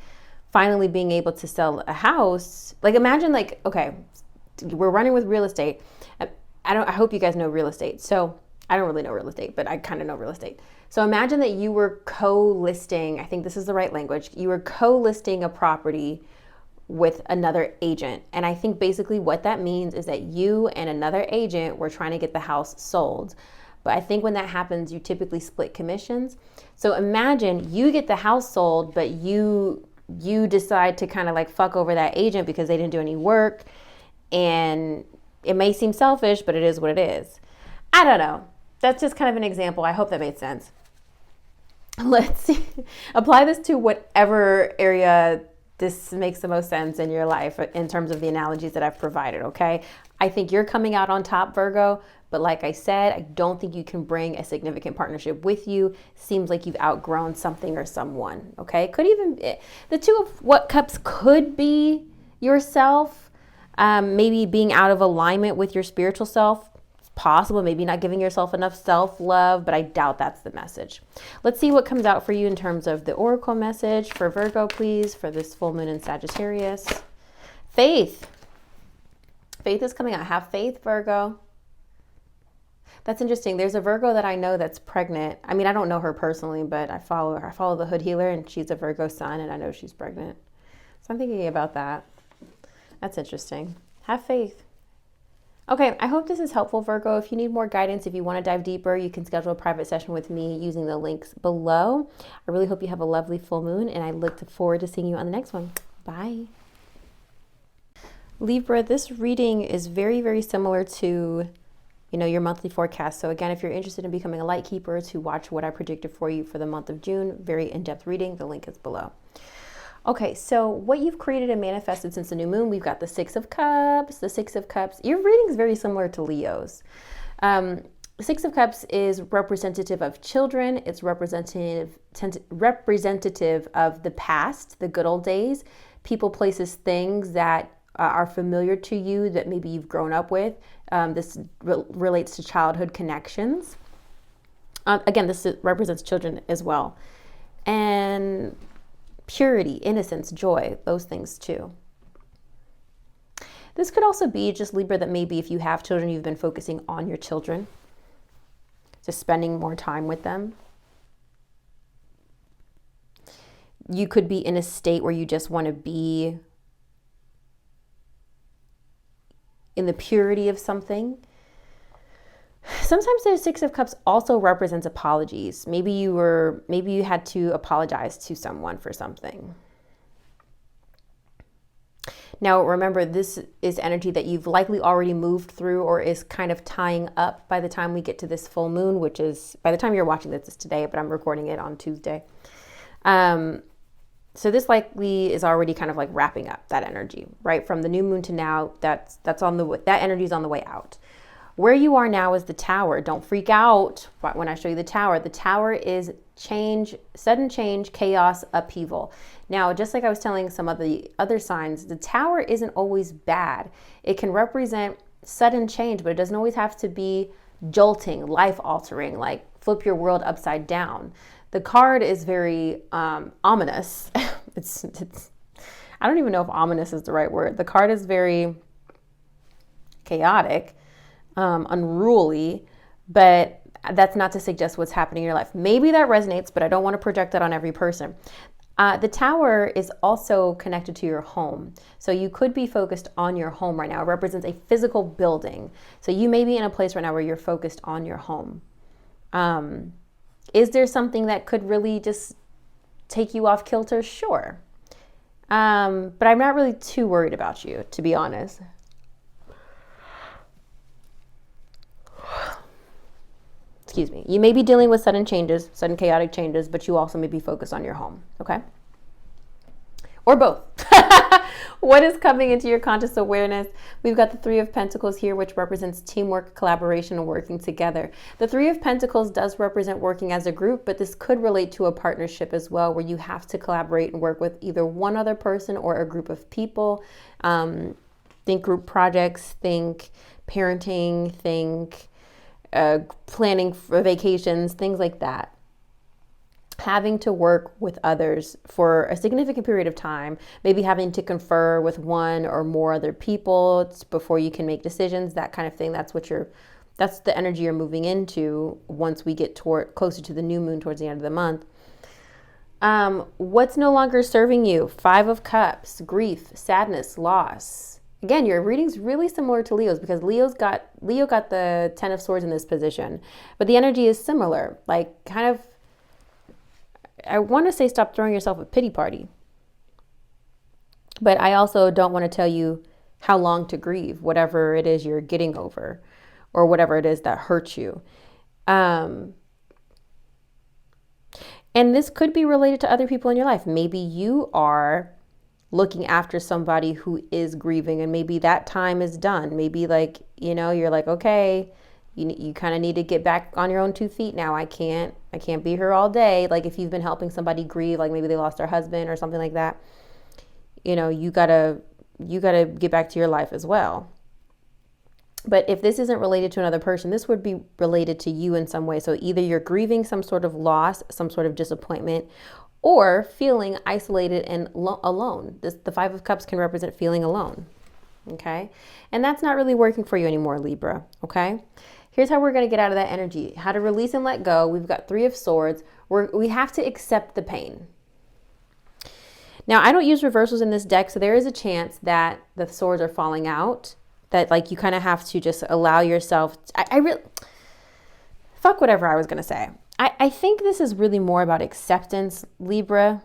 finally being able to sell a house. Like imagine like, okay, we're running with real estate. I hope you guys know real estate. So I don't really know real estate, but I kind of know real estate. So imagine that you were co-listing, I think this is the right language, you were co-listing a property with another agent. And I think basically what that means is that you and another agent were trying to get the house sold. But I think when that happens, you typically split commissions. So imagine you get the house sold, but you decide to kind of like fuck over that agent because they didn't do any work. And it may seem selfish, but it is what it is. I don't know. That's just kind of an example. I hope that made sense. Let's see. Apply this to whatever area this makes the most sense in your life in terms of the analogies that I've provided, okay? I think you're coming out on top, Virgo, but like I said, I don't think you can bring a significant partnership with you. Seems like you've outgrown something or someone, okay? Could even, the Two of Cups could be yourself, maybe being out of alignment with your spiritual self. Possible, maybe not giving yourself enough self-love, but I doubt that's the message. Let's see what comes out for you in terms of the oracle message for Virgo, please, for this full moon in Sagittarius. Faith. Faith is coming out. Have faith, Virgo. That's interesting. There's a Virgo that I know that's pregnant. I mean, I don't know her personally, but I follow her. I follow the Hood Healer, and she's a Virgo sun, and I know she's pregnant. So I'm thinking about that. That's interesting. Have faith. Okay, I hope this is helpful, Virgo. If you need more guidance, if you want to dive deeper, you can schedule a private session with me using the links below. I really hope you have a lovely full moon, and I look forward to seeing you on the next one. Bye. Libra, this reading is very, very similar to, your monthly forecast. So again, if you're interested in becoming a light keeper to watch what I predicted for you for the month of June, very in-depth reading, the link is below. Okay, so what you've created and manifested since the new moon, we've got the Six of Cups, the Six of Cups. Your reading is very similar to Leo's. The Six of Cups is representative of children. It's representative of the past, the good old days, people, places, things that are familiar to you that maybe you've grown up with. This relates to childhood connections. Again, this represents children as well. And purity, innocence, joy, those things too. This could also be just Libra that maybe if you have children, you've been focusing on your children, just spending more time with them. You could be in a state where you just want to be in the purity of something. Sometimes the Six of Cups also represents apologies. Maybe you had to apologize to someone for something. Now, remember, this is energy that you've likely already moved through or is kind of tying up by the time we get to this full moon, which is, by the time you're watching this is today, but I'm recording it on Tuesday. So this likely is already kind of like wrapping up that energy, right? From the new moon to now, that energy is on the way out. Where you are now is the Tower. Don't freak out when I show you the Tower. The Tower is change, sudden change, chaos, upheaval. Now, just like I was telling some of the other signs, the Tower isn't always bad. It can represent sudden change, but it doesn't always have to be jolting, life-altering, like flip your world upside down. The card is very ominous. It's I don't even know if ominous is the right word. The card is very chaotic. Unruly, but that's not to suggest what's happening in your life. Maybe that resonates, but I don't want to project that on every person. The Tower is also connected to your home. So you could be focused on your home right now. It represents a physical building. So you may be in a place right now where you're focused on your home. Is there something that could really just take you off kilter? Sure. But I'm not really too worried about you, to be honest. Excuse me. You may be dealing with sudden changes, sudden chaotic changes, but you also may be focused on your home, okay? Or both. What is coming into your conscious awareness? We've got the Three of Pentacles here, which represents teamwork, collaboration, and working together. The Three of Pentacles does represent working as a group, but this could relate to a partnership as well, where you have to collaborate and work with either one other person or a group of people. Think group projects, think parenting, think planning for vacations, things like that. having to work with others for a significant period of time, maybe having to confer with one or more other people before you can make decisions, that kind of thing. That's the energy you're moving into once we get closer to the new moon towards the end of the month. What's no longer serving you? 5 of Cups, grief, sadness, loss. Again, your reading's really similar to Leo's because Leo got the 10 of Swords in this position, but the energy is similar. Like, kind of, I want to say stop throwing yourself a pity party, but I also don't want to tell you how long to grieve, whatever it is you're getting over or whatever it is that hurts you. And this could be related to other people in your life. Maybe you are looking after somebody who is grieving and maybe that time is done. Maybe like, you're like, okay, you kind of need to get back on your own 2 feet now. I can't be here all day. Like if you've been helping somebody grieve, like maybe they lost their husband or something like that, you gotta get back to your life as well. But if this isn't related to another person, this would be related to you in some way. So either you're grieving some sort of loss, some sort of disappointment, or feeling isolated and alone. The 5 of Cups can represent feeling alone, okay? And that's not really working for you anymore, Libra, okay? Here's how we're going to get out of that energy. How to release and let go. We've got 3 of Swords. We have to accept the pain. Now, I don't use reversals in this deck, so there is a chance that the swords are falling out, that like you kind of have to just allow yourself. I really, fuck whatever I was going to say. I think this is really more about acceptance, Libra.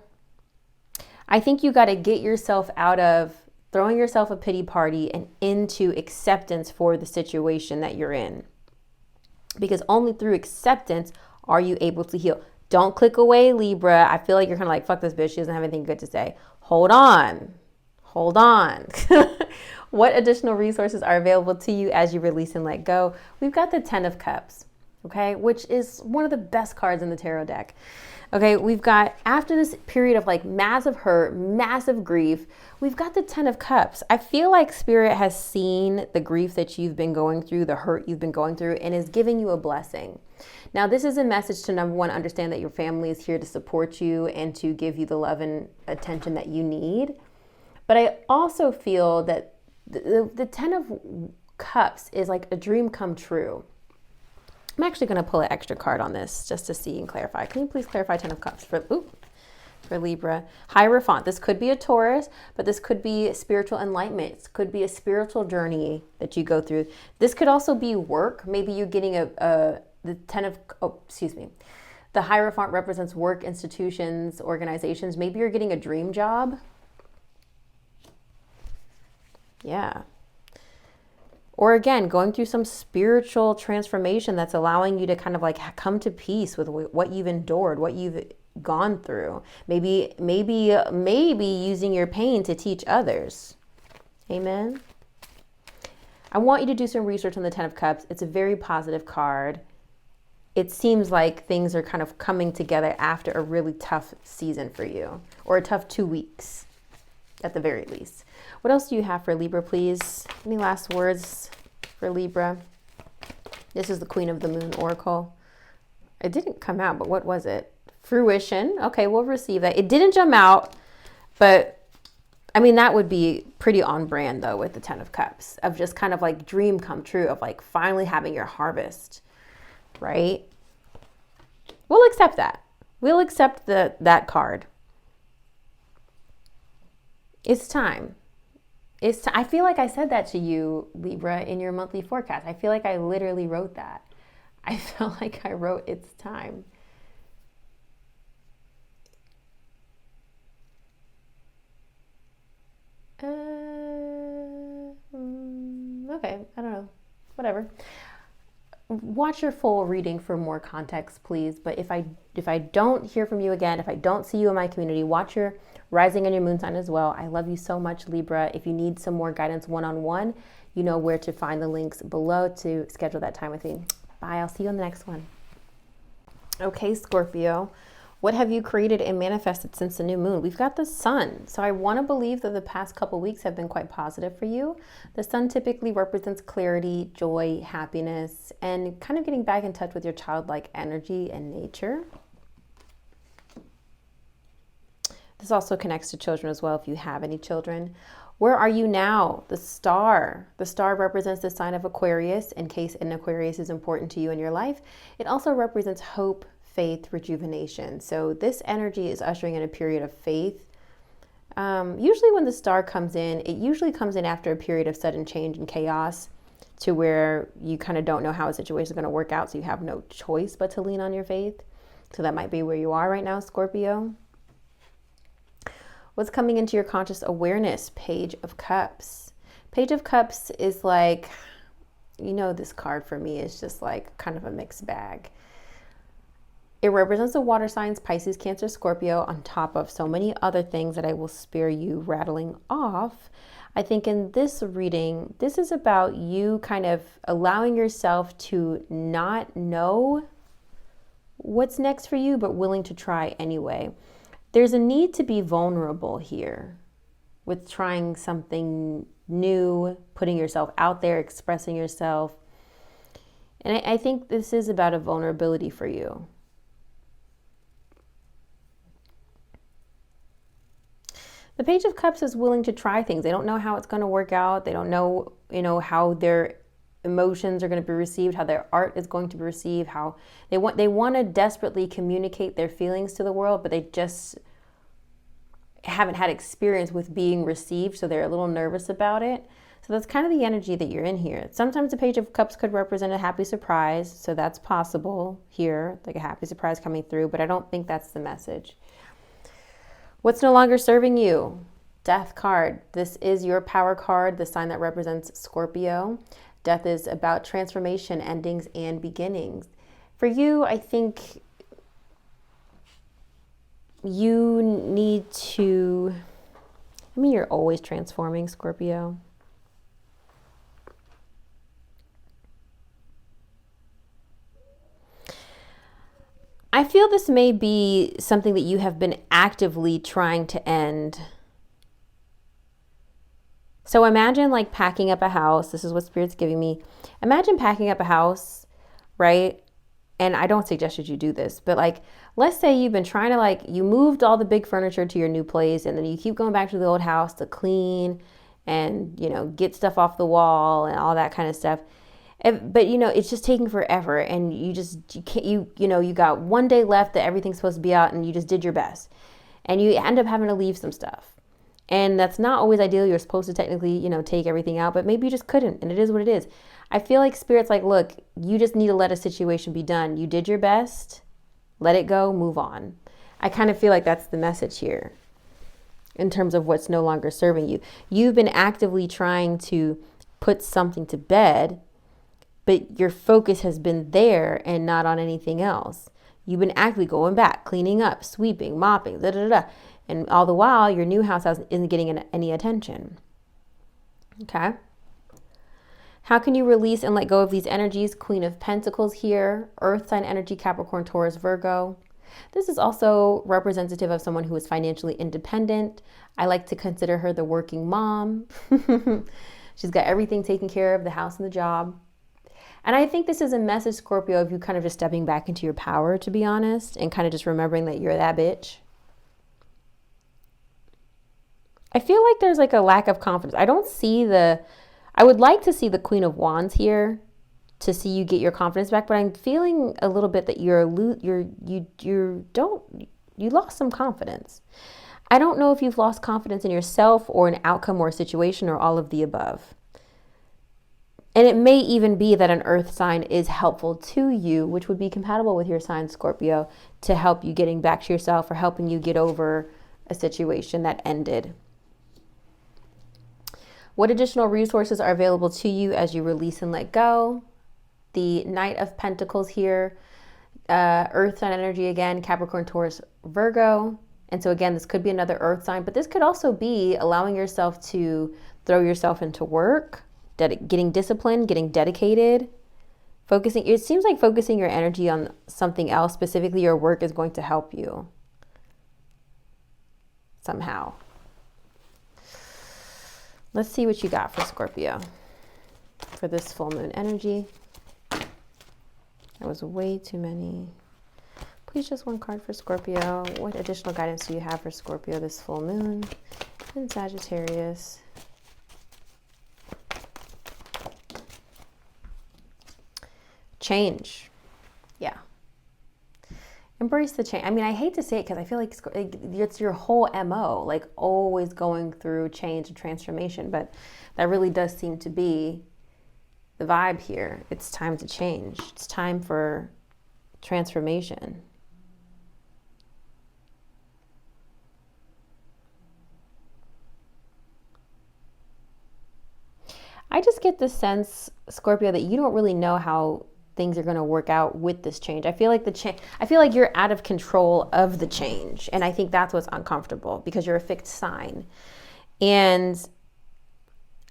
I think you got to get yourself out of throwing yourself a pity party and into acceptance for the situation that you're in. Because only through acceptance are you able to heal. Don't click away, Libra. I feel like you're kind of like, fuck this bitch. She doesn't have anything good to say. Hold on. Hold on. What additional resources are available to you as you release and let go? We've got the 10 of Cups, okay, which is one of the best cards in the tarot deck. Okay, we've got, after this period of like massive hurt, massive grief, we've got the 10 of Cups. I feel like Spirit has seen the grief that you've been going through, the hurt you've been going through, and is giving you a blessing. Now, this is a message to, number one, understand that your family is here to support you and to give you the love and attention that you need. But I also feel that the 10 of Cups is like a dream come true. I'm actually going to pull an extra card on this just to see and clarify. Can you please clarify 10 of Cups for Libra? Hierophant. This could be a Taurus, but this could be spiritual enlightenment. It could be a spiritual journey that you go through. This could also be work. Maybe you're getting the 10 of, the Hierophant represents work, institutions, organizations. Maybe you're getting a dream job. Yeah. Or again, going through some spiritual transformation that's allowing you to kind of like come to peace with what you've endured, what you've gone through. Maybe using your pain to teach others. Amen. I want you to do some research on the 10 of Cups. It's a very positive card. It seems like things are kind of coming together after a really tough season for you, or a tough 2 weeks at the very least. What else do you have for Libra, please? Any last words for Libra? This is the Queen of the Moon Oracle. It didn't come out, but what was it? Fruition. Okay, we'll receive that. It didn't jump out, but I mean, that would be pretty on brand though with the 10 of Cups, of just kind of like dream come true, of like finally having your harvest, right? We'll accept that. We'll accept that card. It's time. I feel like I said that to you, Libra, in your monthly forecast. I feel like I literally wrote that. I felt like I wrote it's time. Okay, I don't know. Whatever. Watch your full reading for more context, please. But if I don't hear from you again, if I don't see you in my community, watch your rising and your moon sign as well. I love you so much, Libra. If you need some more guidance one-on-one, you know where to find the links below to schedule that time with me. Bye. I'll see you on the next one. Okay, Scorpio. What have you created and manifested since the new moon? We've got the sun. So I want to believe that the past couple weeks have been quite positive for you. The sun typically represents clarity, joy, happiness, and kind of getting back in touch with your childlike energy and nature. This also connects to children as well if you have any children. Where are you now? The star. The star represents the sign of Aquarius, in case an Aquarius is important to you in your life. It also represents hope, faith, rejuvenation. So this energy is ushering in a period of faith. Usually when the star comes in, it usually comes in after a period of sudden change and chaos to where you kind of don't know how a situation is going to work out, so you have no choice but to lean on your faith. So that might be where you are right now, Scorpio. What's coming into your conscious awareness? Page of Cups. Page of Cups is like, you know, this card for me is just like kind of a mixed bag. It represents the water signs, Pisces, Cancer, Scorpio, on top of so many other things that I will spare you rattling off. I think in this reading, this is about you kind of allowing yourself to not know what's next for you, but willing to try anyway. There's a need to be vulnerable here with trying something new, putting yourself out there, expressing yourself. And I think this is about a vulnerability for you. The Page of Cups is willing to try things. They don't know how it's going to work out. They don't know, how their emotions are going to be received, how their art is going to be received, how they want to desperately communicate their feelings to the world, but they just haven't had experience with being received, so they're a little nervous about it. So that's kind of the energy that you're in here. Sometimes the Page of Cups could represent a happy surprise, so that's possible here, like a happy surprise coming through, but I don't think that's the message. What's no longer serving you? Death card. This is your power card, the sign that represents Scorpio. Death is about transformation, endings, and beginnings. For you, I think you need to, you're always transforming, Scorpio. I feel this may be something that you have been actively trying to end. So imagine like packing up a house. This is what Spirit's giving me. Imagine packing up a house, right? And I don't suggest that you do this, but like, let's say you've been trying to you moved all the big furniture to your new place, and then you keep going back to the old house to clean and, get stuff off the wall and all that kind of stuff. But it's just taking forever, and you can't, you got one day left that everything's supposed to be out, and you just did your best, and you end up having to leave some stuff, and that's not always ideal. You're supposed to technically, take everything out, but maybe you just couldn't, and it is what it is. I feel like Spirit's like, look, you just need to let a situation be done. You did your best, let it go, move on. I kind of feel like that's the message here in terms of what's no longer serving you. You've been actively trying to put something to bed, but your focus has been there and not on anything else. You've been actively going back, cleaning up, sweeping, mopping, and all the while your new house isn't getting any attention. Okay. How can you release and let go of these energies? Queen of Pentacles here, Earth sign energy, Capricorn, Taurus, Virgo. This is also representative of someone who is financially independent. I like to consider her the working mom. She's got everything taken care of, the house and the job. And I think this is a message, Scorpio, of you kind of just stepping back into your power, to be honest, and kind of just remembering that you're that bitch. I feel like there's like a lack of confidence. I would like to see the Queen of Wands here to see you get your confidence back, but I'm feeling a little bit that you lost some confidence. I don't know if you've lost confidence in yourself or an outcome or a situation or all of the above. And it may even be that an earth sign is helpful to you, which would be compatible with your sign, Scorpio, to help you getting back to yourself or helping you get over a situation that ended. What additional resources are available to you as you release and let go? The Knight of Pentacles here, earth sign energy again, Capricorn, Taurus, Virgo. And so again, this could be another earth sign, but this could also be allowing yourself to throw yourself into work, getting disciplined, getting dedicated, focusing. It seems like focusing your energy on something else, specifically your work, is going to help you somehow. Let's see what you got for Scorpio for this full moon energy. That was way too many. Please just one card for Scorpio. What additional guidance do you have for Scorpio this full moon in Sagittarius? Change. Yeah. Embrace the change. I mean, I hate to say it because I feel like it's your whole MO, like always going through change and transformation, but that really does seem to be the vibe here. It's time to change. It's time for transformation. I just get the sense, Scorpio, that you don't really know how things are going to work out with this change. I feel like I feel like you're out of control of the change. And I think that's what's uncomfortable because you're a fixed sign. And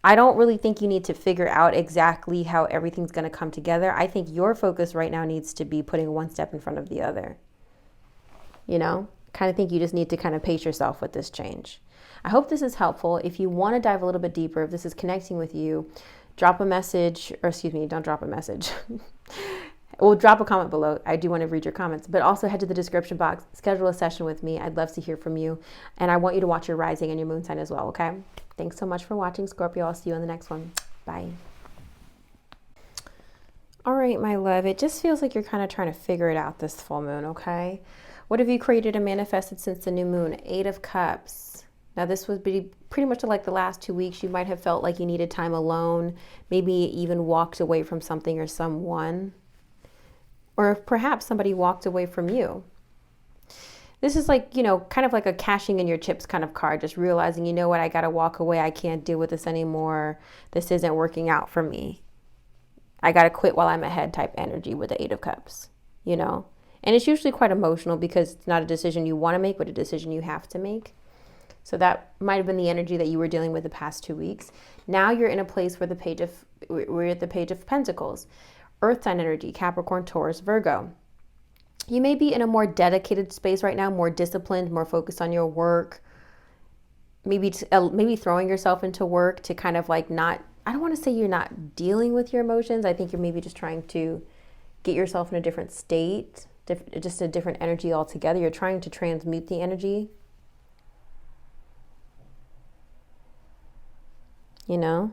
I don't really think you need to figure out exactly how everything's going to come together. I think your focus right now needs to be putting one step in front of the other. You know, kind of think you just need to kind of pace yourself with this change. I hope this is helpful. If you want to dive a little bit deeper, if this is connecting with you, drop a message, or excuse me, don't drop a message. Well, drop a comment below. I do want to read your comments, but also head to the description box, schedule a session with me. I'd love to hear from you. And I want you to watch your rising and your moon sign as well, okay? Thanks so much for watching, Scorpio. I'll see you in the next one. Bye. All right, my love, it just feels like you're kind of trying to figure it out this full moon, okay? What have you created and manifested since the new moon? 8 of Cups. Now, this would be pretty much like the last 2 weeks. You might have felt like you needed time alone, maybe even walked away from something or someone, or perhaps somebody walked away from you. This is like, you know, kind of like a cashing in your chips kind of card, just realizing, you know what, I got to walk away. I can't deal with this anymore. This isn't working out for me. I got to quit while I'm ahead type energy with the 8 of Cups, you know. And it's usually quite emotional because it's not a decision you want to make, but a decision you have to make. So that might have been the energy that you were dealing with the past 2 weeks. Now you're in a place where we're at the Page of Pentacles. Earth sign energy, Capricorn, Taurus, Virgo. You may be in a more dedicated space right now, more disciplined, more focused on your work. Maybe throwing yourself into work to kind of like not, I don't want to say you're not dealing with your emotions. I think you're maybe just trying to get yourself in a different state, just a different energy altogether. You're trying to transmute the energy. You know?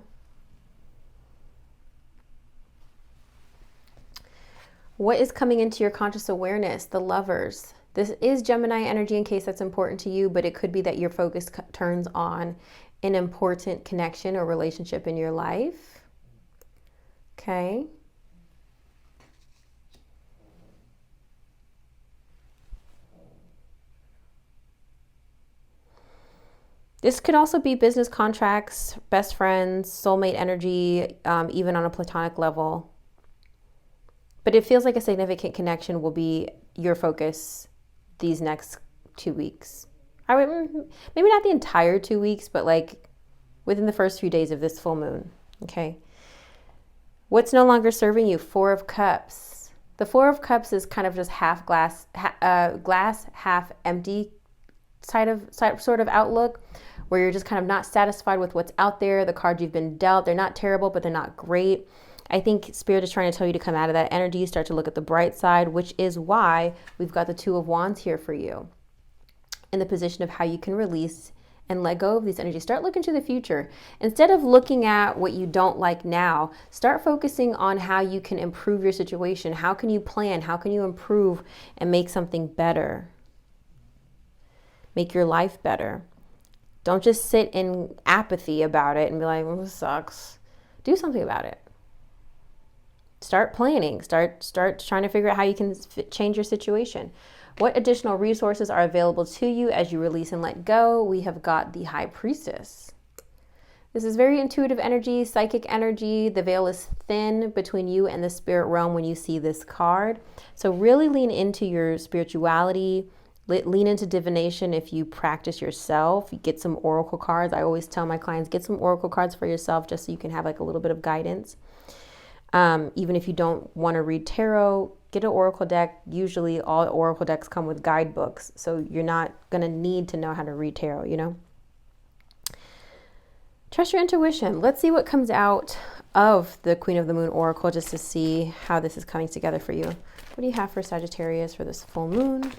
What is coming into your conscious awareness? The Lovers. This is Gemini energy in case that's important to you, but it could be that your focus turns on an important connection or relationship in your life. Okay. This could also be business contracts, best friends, soulmate energy, even on a platonic level. But it feels like a significant connection will be your focus these next 2 weeks. Maybe not the entire 2 weeks, but like within the first few days of this full moon. Okay. What's no longer serving you? 4 of Cups. The 4 of Cups is kind of just half glass, glass half empty sort of outlook, where you're just kind of not satisfied with what's out there. The cards you've been dealt, they're not terrible, but they're not great. I think Spirit is trying to tell you to come out of that energy, start to look at the bright side, which is why we've got the 2 of Wands here for you in the position of how you can release and let go of these energies. Start looking to the future. Instead of looking at what you don't like now, start focusing on how you can improve your situation. How can you plan? How can you improve and make something better? Make your life better. Don't just sit in apathy about it and be like, well, this sucks. Do something about it. Start planning. Start trying to figure out how you can change your situation. What additional resources are available to you as you release and let go? We have got the High Priestess. This is very intuitive energy, psychic energy. The veil is thin between you and the spirit realm when you see this card. So really lean into your spirituality. Lean into divination if you practice yourself. You get some oracle cards. I always tell my clients, get some oracle cards for yourself just so you can have like a little bit of guidance. Even if you don't want to read tarot, get an oracle deck. Usually all oracle decks come with guidebooks, so you're not going to need to know how to read tarot, you know? Trust your intuition. Let's see what comes out of the Queen of the Moon Oracle just to see how this is coming together for you. What do you have for Sagittarius for this full moon?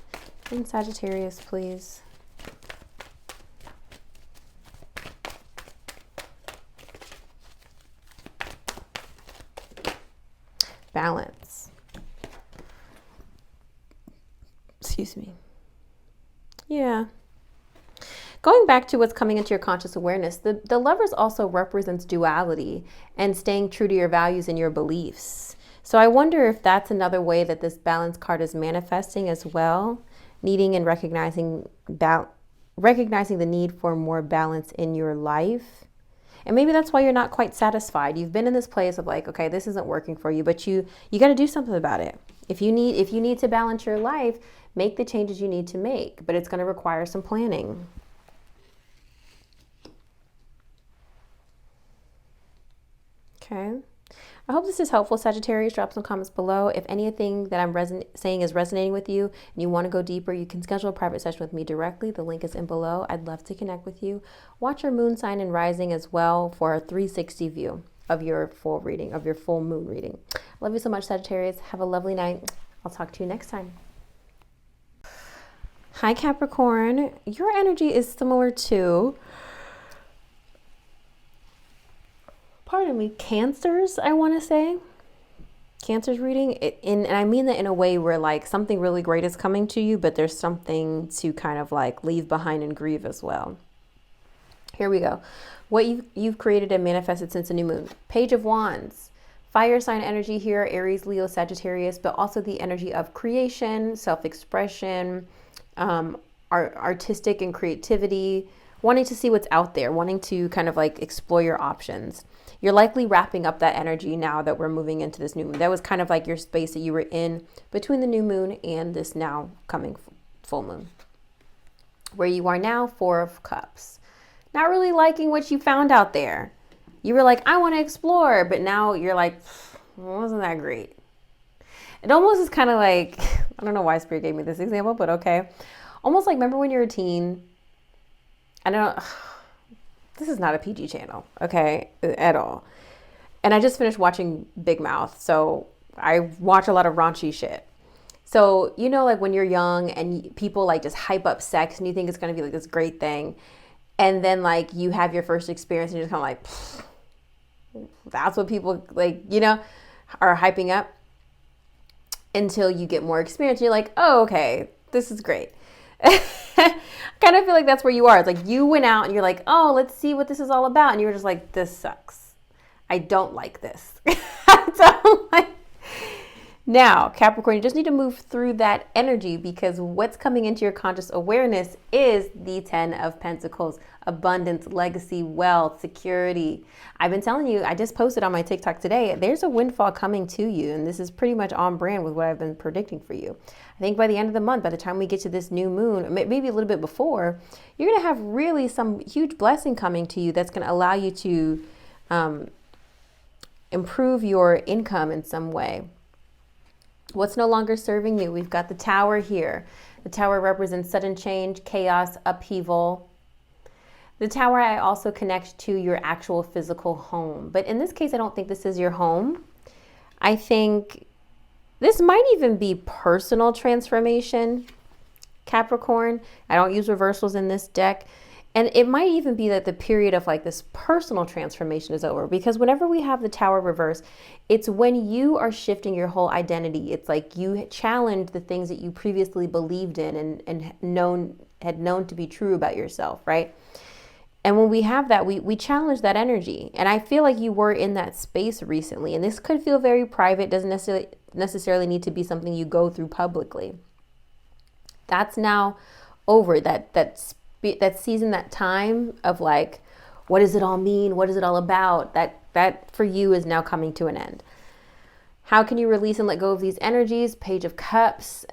In Sagittarius, please. Balance. Excuse me. Yeah. Going back to what's coming into your conscious awareness, the Lovers also represents duality and staying true to your values and your beliefs. So I wonder if that's another way that this balance card is manifesting as well, needing and recognizing the need for more balance in your life. And maybe that's why you're not quite satisfied. You've been in this place of like, okay, this isn't working for you, but you got to do something about it. If you need to balance your life, make the changes you need to make, but it's going to require some planning. Okay. I hope this is helpful, Sagittarius. Drop some comments below. If anything that I'm saying is resonating with you and you want to go deeper, you can schedule a private session with me directly. The link is in below. I'd love to connect with you. Watch your moon sign and rising as well for a 360 view of your full reading, of your full moon reading. Love you so much, Sagittarius. Have a lovely night. I'll talk to you next time. Hi, Capricorn. Your energy is similar to, pardon me, Cancers, I want to say. Cancer's reading. And I mean that in a way where like something really great is coming to you, but there's something to kind of like leave behind and grieve as well. Here we go. What you've created and manifested since the new moon. Page of Wands. Fire sign energy here, Aries, Leo, Sagittarius, but also the energy of creation, self-expression, artistic and creativity, wanting to see what's out there, wanting to kind of like explore your options. You're likely wrapping up that energy now that we're moving into this new moon. That was kind of like your space that you were in between the new moon and this now coming full moon. Where you are now, Four of Cups. Not really liking what you found out there. You were like, I want to explore, but now you're like, wasn't that great? It almost is kind of like, I don't know why Spirit gave me this example, but okay. Almost like, remember when you were a teen? I don't know. This is not a PG channel, okay, at all. And I just finished watching Big Mouth, so I watch a lot of raunchy shit. So, you know, like when you're young and people like just hype up sex and you think it's going to be like this great thing. And then like you have your first experience and you're just kind of like, that's what people like, you know, are hyping up until you get more experience. You're like, oh, okay, this is great. Kind of feel like that's where you are. It's like you went out and you're like, oh, let's see what this is all about. And you were just like, this sucks. I don't like this. So, like, now, Capricorn, you just need to move through that energy because what's coming into your conscious awareness is the 10 of Pentacles, abundance, legacy, wealth, security. I've been telling you, I just posted on my TikTok today, there's a windfall coming to you. And this is pretty much on brand with what I've been predicting for you. I think by the end of the month, by the time we get to this new moon, maybe a little bit before, you're going to have really some huge blessing coming to you that's going to allow you to improve your income in some way. What's no longer serving you? We've got the Tower here. The Tower represents sudden change, chaos, upheaval. The Tower I also connect to your actual physical home. But in this case, I don't think this is your home. I think this might even be personal transformation, Capricorn. I don't use reversals in this deck. And it might even be that the period of like this personal transformation is over, because whenever we have the Tower reverse, it's when you are shifting your whole identity. It's like you challenge the things that you previously believed in and had known to be true about yourself, right? And when we have that, we challenge that energy. And I feel like you were in that space recently. And this could feel very private, doesn't necessarily need to be something you go through publicly. That's now over. That season, that time of like, what does it all mean? What is it all about? That for you is now coming to an end. How can you release and let go of these energies? Page of Cups.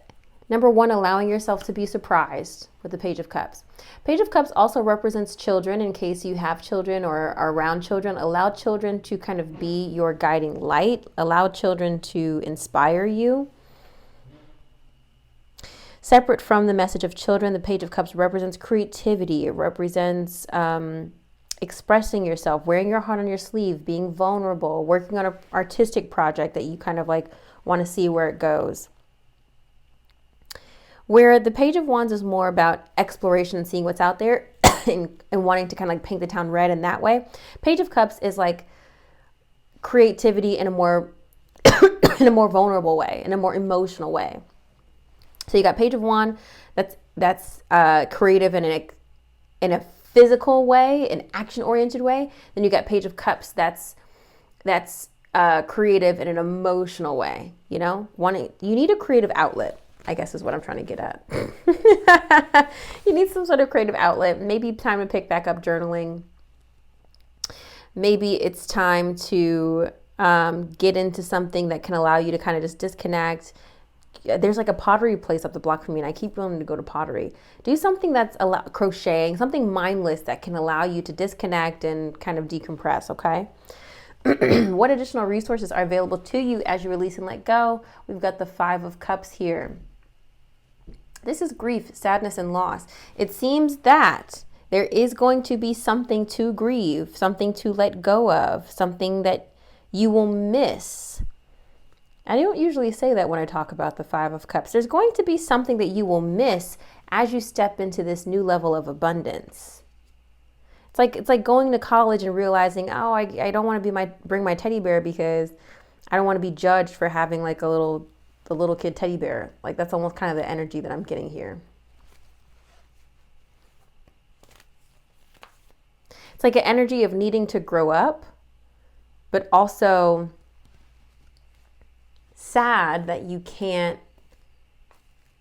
Number one, allowing yourself to be surprised with the Page of Cups. Page of Cups also represents children. In case you have children or are around children, allow children to kind of be your guiding light. Allow children to inspire you. Separate from the message of children, the Page of Cups represents creativity. It represents expressing yourself, wearing your heart on your sleeve, being vulnerable, working on an artistic project that you kind of like want to see where it goes. Where the Page of Wands is more about exploration and seeing what's out there and wanting to kind of like paint the town red in that way. Page of Cups is like creativity in a more in a more vulnerable way, in a more emotional way. So you got Page of Wands, that's creative in a physical way, an action-oriented way. Then you got Page of Cups, that's creative in an emotional way. You know, you need a creative outlet, I guess is what I'm trying to get at. You need some sort of creative outlet. Maybe time to pick back up journaling. Maybe it's time to get into something that can allow you to kind of just disconnect. There's like a pottery place up the block from me, and I keep wanting to go to pottery. Do something that's crocheting, something mindless that can allow you to disconnect and kind of decompress, okay? What additional resources are available to you as you release and let go? We've got the Five of Cups here. This is grief, sadness, and loss. It seems that there is going to be something to grieve, something to let go of, something that you will miss. I don't usually say that when I talk about the Five of Cups. There's going to be something that you will miss as you step into this new level of abundance. It's like going to college and realizing, oh, I don't want to bring my teddy bear because I don't want to be judged for having like the little kid teddy bear. Like that's almost kind of the energy that I'm getting here. It's like an energy of needing to grow up, but also sad that you can't,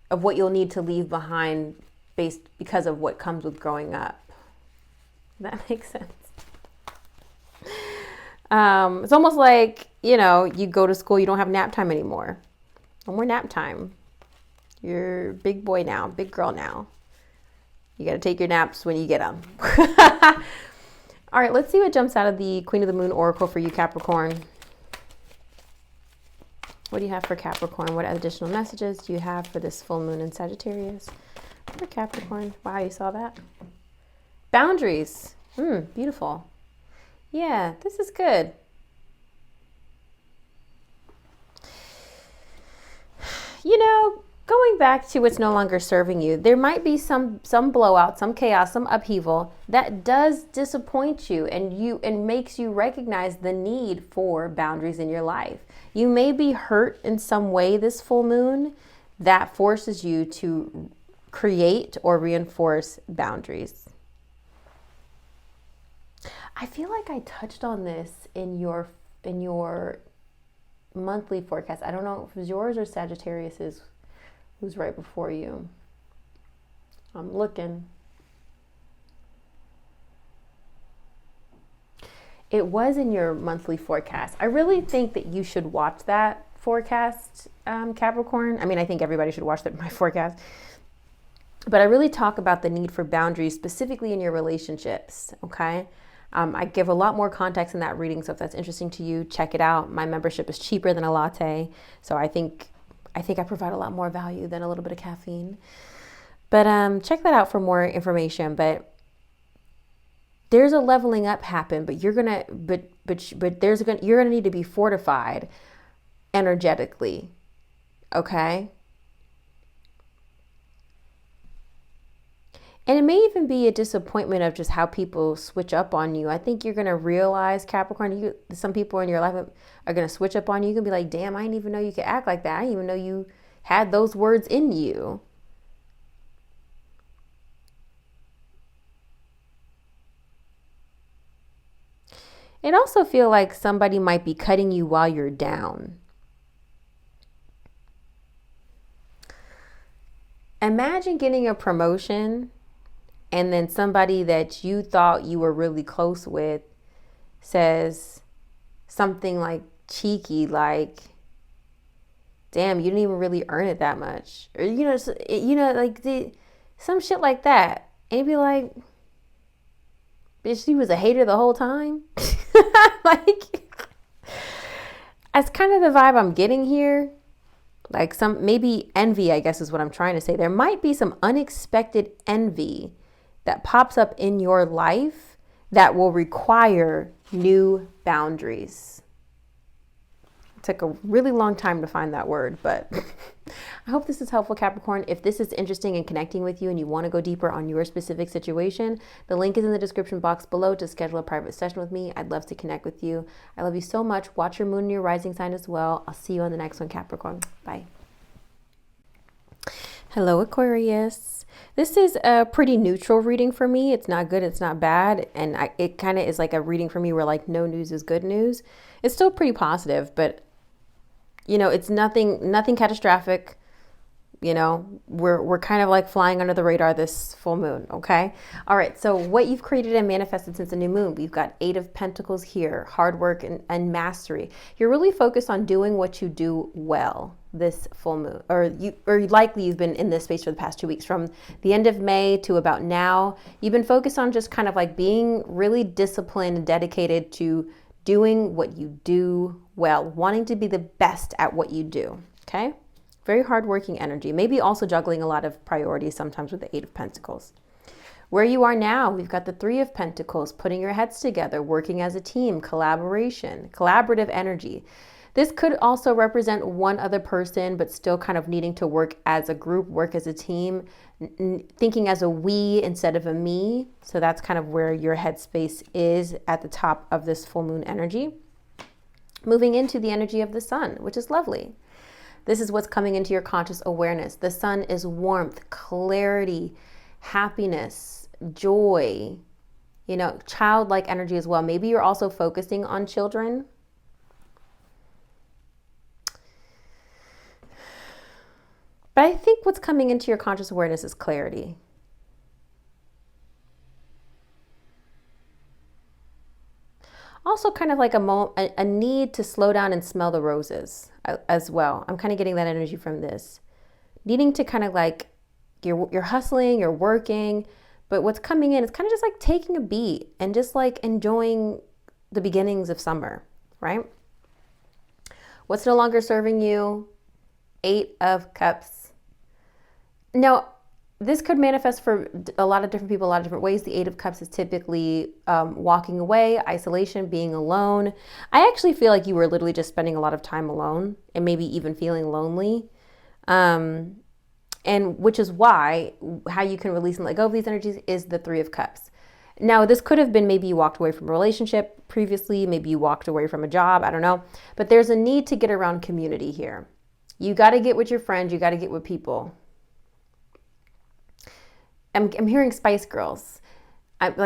of what you'll need to leave behind because of what comes with growing up. That makes sense. It's almost like, you know, you go to school, you don't have nap time anymore. No more nap time. You're a big boy now, big girl now. You got to take your naps when you get them. All right, let's see what jumps out of the Queen of the Moon Oracle for you, Capricorn. What do you have for Capricorn? What additional messages do you have for this full moon in Sagittarius? For Capricorn. Wow, you saw that? Boundaries. Beautiful. Yeah, this is good. You know, going back to what's no longer serving you, there might be some blowout, some chaos, some upheaval that does disappoint you and makes you recognize the need for boundaries in your life. You may be hurt in some way this full moon that forces you to create or reinforce boundaries. I feel like I touched on this in your monthly forecast. I don't know if it was yours or Sagittarius's, who's right before you. I'm looking. It was in your monthly forecast. I really think that you should watch that forecast, Capricorn. I mean, I think everybody should watch my forecast. But I really talk about the need for boundaries, specifically in your relationships, okay? I give a lot more context in that reading, so if that's interesting to you, check it out. My membership is cheaper than a latte, so I think I provide a lot more value than a little bit of caffeine. But check that out for more information. But there's a leveling up happen, but you're gonna need to be fortified energetically, okay? And it may even be a disappointment of just how people switch up on you. I think you're going to realize, Capricorn, some people in your life are going to switch up on you. You can be like, damn, I didn't even know you could act like that. I didn't even know you had those words in you. It also feels like somebody might be cutting you while you're down. Imagine getting a promotion and then somebody that you thought you were really close with says something like cheeky, like, damn, you didn't even really earn it that much. Or, some shit like that. And you'd be like, bitch, she was a hater the whole time. Like, that's kind of the vibe I'm getting here. Like maybe envy, I guess is what I'm trying to say. There might be some unexpected envy that pops up in your life that will require new boundaries. It took a really long time to find that word, but I hope this is helpful, Capricorn. If this is interesting and connecting with you and you want to go deeper on your specific situation, the link is in the description box below to schedule a private session with me. I'd love to connect with you. I love you so much. Watch your moon and your rising sign as well. I'll see you on the next one, Capricorn. Bye. Hello, Aquarius. This is a pretty neutral reading for me. It's not good, it's not bad. And it kind of is like a reading for me where like no news is good news. It's still pretty positive, but you know, it's nothing catastrophic. You know, we're kind of like flying under the radar this full moon, okay? All right, so what you've created and manifested since the new moon, we've got 8 of Pentacles here, hard work and mastery. You're really focused on doing what you do well this full moon, or likely you've been in this space for the past 2 weeks. From the end of May to about now, you've been focused on just kind of like being really disciplined and dedicated to doing what you do well, wanting to be the best at what you do, okay? Very hardworking energy, maybe also juggling a lot of priorities sometimes with the 8 of Pentacles. Where you are now, we've got the 3 of Pentacles, putting your heads together, working as a team, collaboration, collaborative energy. This could also represent one other person, but still kind of needing to work as a group, work as a team, thinking as a we instead of a me. So that's kind of where your headspace is at the top of this full moon energy. Moving into the energy of the sun, which is lovely. This is what's coming into your conscious awareness. The sun is warmth, clarity, happiness, joy, you know, childlike energy as well. Maybe you're also focusing on children. But I think what's coming into your conscious awareness is clarity. Also kind of like a need to slow down and smell the roses as well. I'm kind of getting that energy from this. Needing to kind of like, you're hustling, you're working, but what's coming in is kind of just like taking a beat and just like enjoying the beginnings of summer, right? What's no longer serving you? 8 of Cups. Now, this could manifest for a lot of different people, a lot of different ways. The 8 of Cups is typically walking away, isolation, being alone. I actually feel like you were literally just spending a lot of time alone and maybe even feeling lonely. And which is why how you can release and let go of these energies is the 3 of Cups. Now, this could have been maybe you walked away from a relationship previously, maybe you walked away from a job, I don't know. But there's a need to get around community here. You got to get with your friends, you got to get with people. I'm hearing Spice Girls. If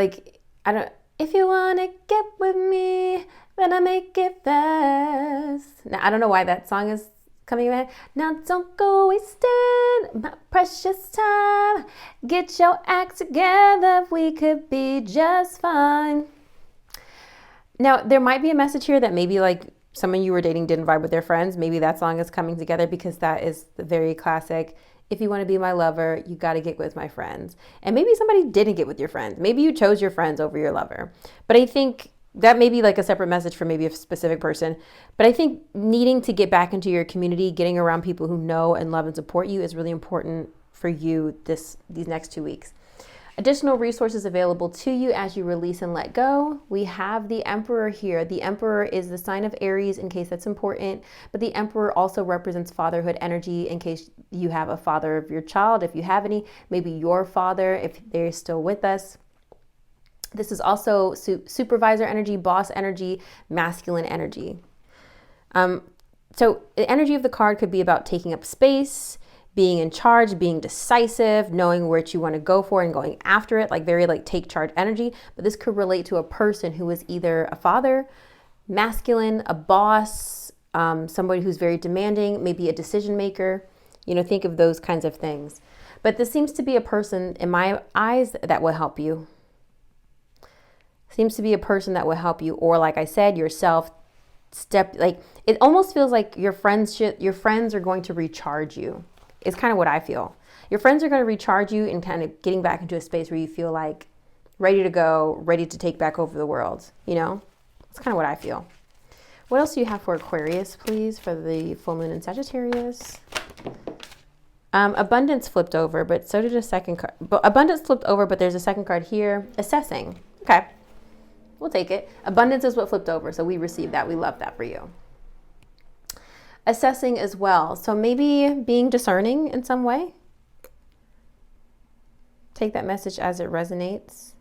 you want to get with me, better make it fast. Now, I don't know why that song is coming in my head. Now, don't go wasting my precious time. Get your act together. We could be just fine. Now, there might be a message here that maybe like someone you were dating didn't vibe with their friends. Maybe that song is coming together because that is the very classic. If you want to be my lover, you got to get with my friends. And maybe somebody didn't get with your friends. Maybe you chose your friends over your lover. But I think that may be like a separate message for maybe a specific person. But I think needing to get back into your community, getting around people who know and love and support you is really important for you these next 2 weeks. Additional resources available to you as you release and let go. We have the Emperor here. The Emperor is the sign of Aries in case that's important, but the Emperor also represents fatherhood energy in case you have a father of your child, if you have any, maybe your father, if they're still with us. This is also supervisor energy, boss energy, masculine energy. So the energy of the card could be about taking up space, being in charge, being decisive, knowing what you want to go for and going after it, like very like take charge energy. But this could relate to a person who is either a father, masculine, a boss, somebody who's very demanding, maybe a decision maker. You know, think of those kinds of things. But this seems to be a person, in my eyes, that will help you. Seems to be a person that will help you, or like I said, yourself. Like it almost feels like your friends are going to recharge you. It's kind of what I feel. Your friends are going to recharge you and kind of getting back into a space where you feel like ready to go, ready to take back over the world. You know, it's kind of what I feel. What else do you have for Aquarius, please, for the full moon in Sagittarius? Abundance flipped over, but so did a second card. Abundance flipped over, but there's a second card here. Assessing. Okay. we'll take it. Abundance is what flipped over, so we received that. We love that for you. Assessing as well. So maybe being discerning in some way. Take that message as it resonates.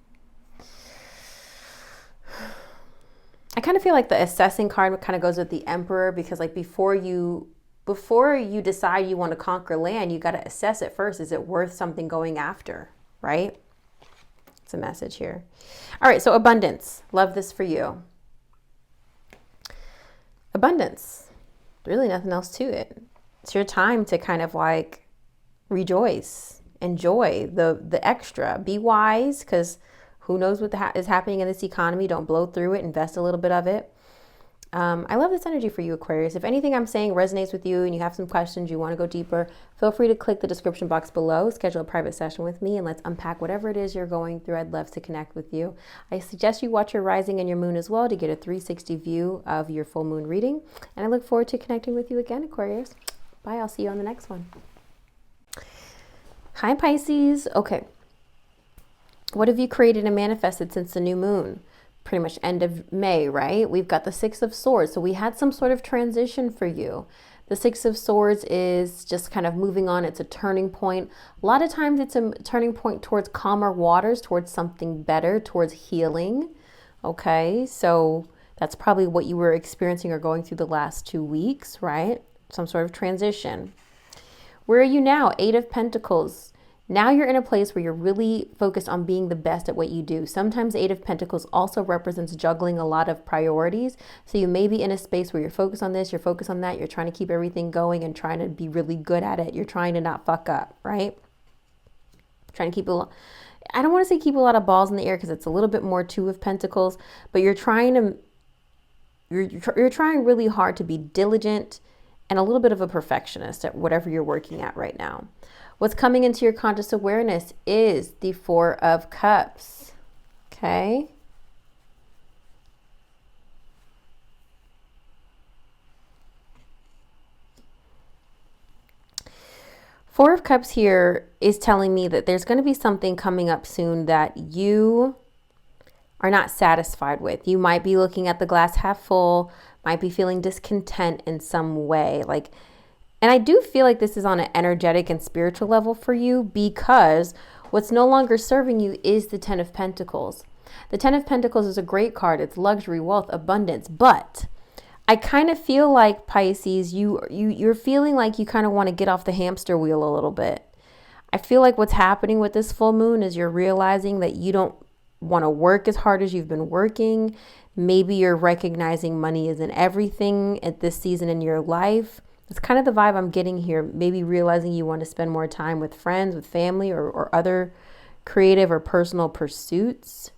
I kind of feel like the assessing card kind of goes with the Emperor, because like before you decide you want to conquer land, you got to assess it first. Is it worth something going after, right? It's a message here. All right, so abundance. Love this for you. Abundance. Really nothing else to it. It's your time to kind of like rejoice, enjoy the extra. Be wise, because who knows what is happening in this economy. Don't blow through it. Invest a little bit of it. I love this energy for you, Aquarius. If anything I'm saying resonates with you and you have some questions, you want to go deeper, feel free to click the description box below, schedule a private session with me, and let's unpack whatever it is you're going through. I'd love to connect with you. I suggest you watch your rising and your moon as well to get a 360 view of your full moon reading. And I look forward to connecting with you again, Aquarius. Bye. I'll see you on the next one. Hi, Pisces. Okay. What have you created and manifested since the new moon? Pretty much end of May, right? We've got the Six of Swords. So we had some sort of transition for you. The Six of Swords is just kind of moving on. It's a turning point. A lot of times it's a turning point towards calmer waters, towards something better, towards healing. Okay, so that's probably what you were experiencing or going through the last 2 weeks, right? Some sort of transition. Where are you now? Eight of Pentacles. Now you're in a place where you're really focused on being the best at what you do. Sometimes Eight of Pentacles also represents juggling a lot of priorities. So you may be in a space where you're focused on this, you're focused on that, you're trying to keep everything going and trying to be really good at it. You're trying to not fuck up, right? Trying to keep I don't want to say keep a lot of balls in the air, because it's a little bit more Two of Pentacles, but you're trying really hard to be diligent and a little bit of a perfectionist at whatever you're working at right now. What's coming into your conscious awareness is the Four of Cups. Okay. Four of Cups here is telling me that there's going to be something coming up soon that you are not satisfied with. You might be looking at the glass half full, might be feeling discontent in some way. And I do feel like this is on an energetic and spiritual level for you, because what's no longer serving you is the Ten of Pentacles. The Ten of Pentacles is a great card. It's luxury, wealth, abundance. But I kind of feel like, Pisces, you're feeling like you kind of want to get off the hamster wheel a little bit. I feel like what's happening with this full moon is you're realizing that you don't want to work as hard as you've been working. Maybe you're recognizing money isn't everything at this season in your life. It's kind of the vibe I'm getting here. Maybe realizing you want to spend more time with friends, with family, or other creative or personal pursuits.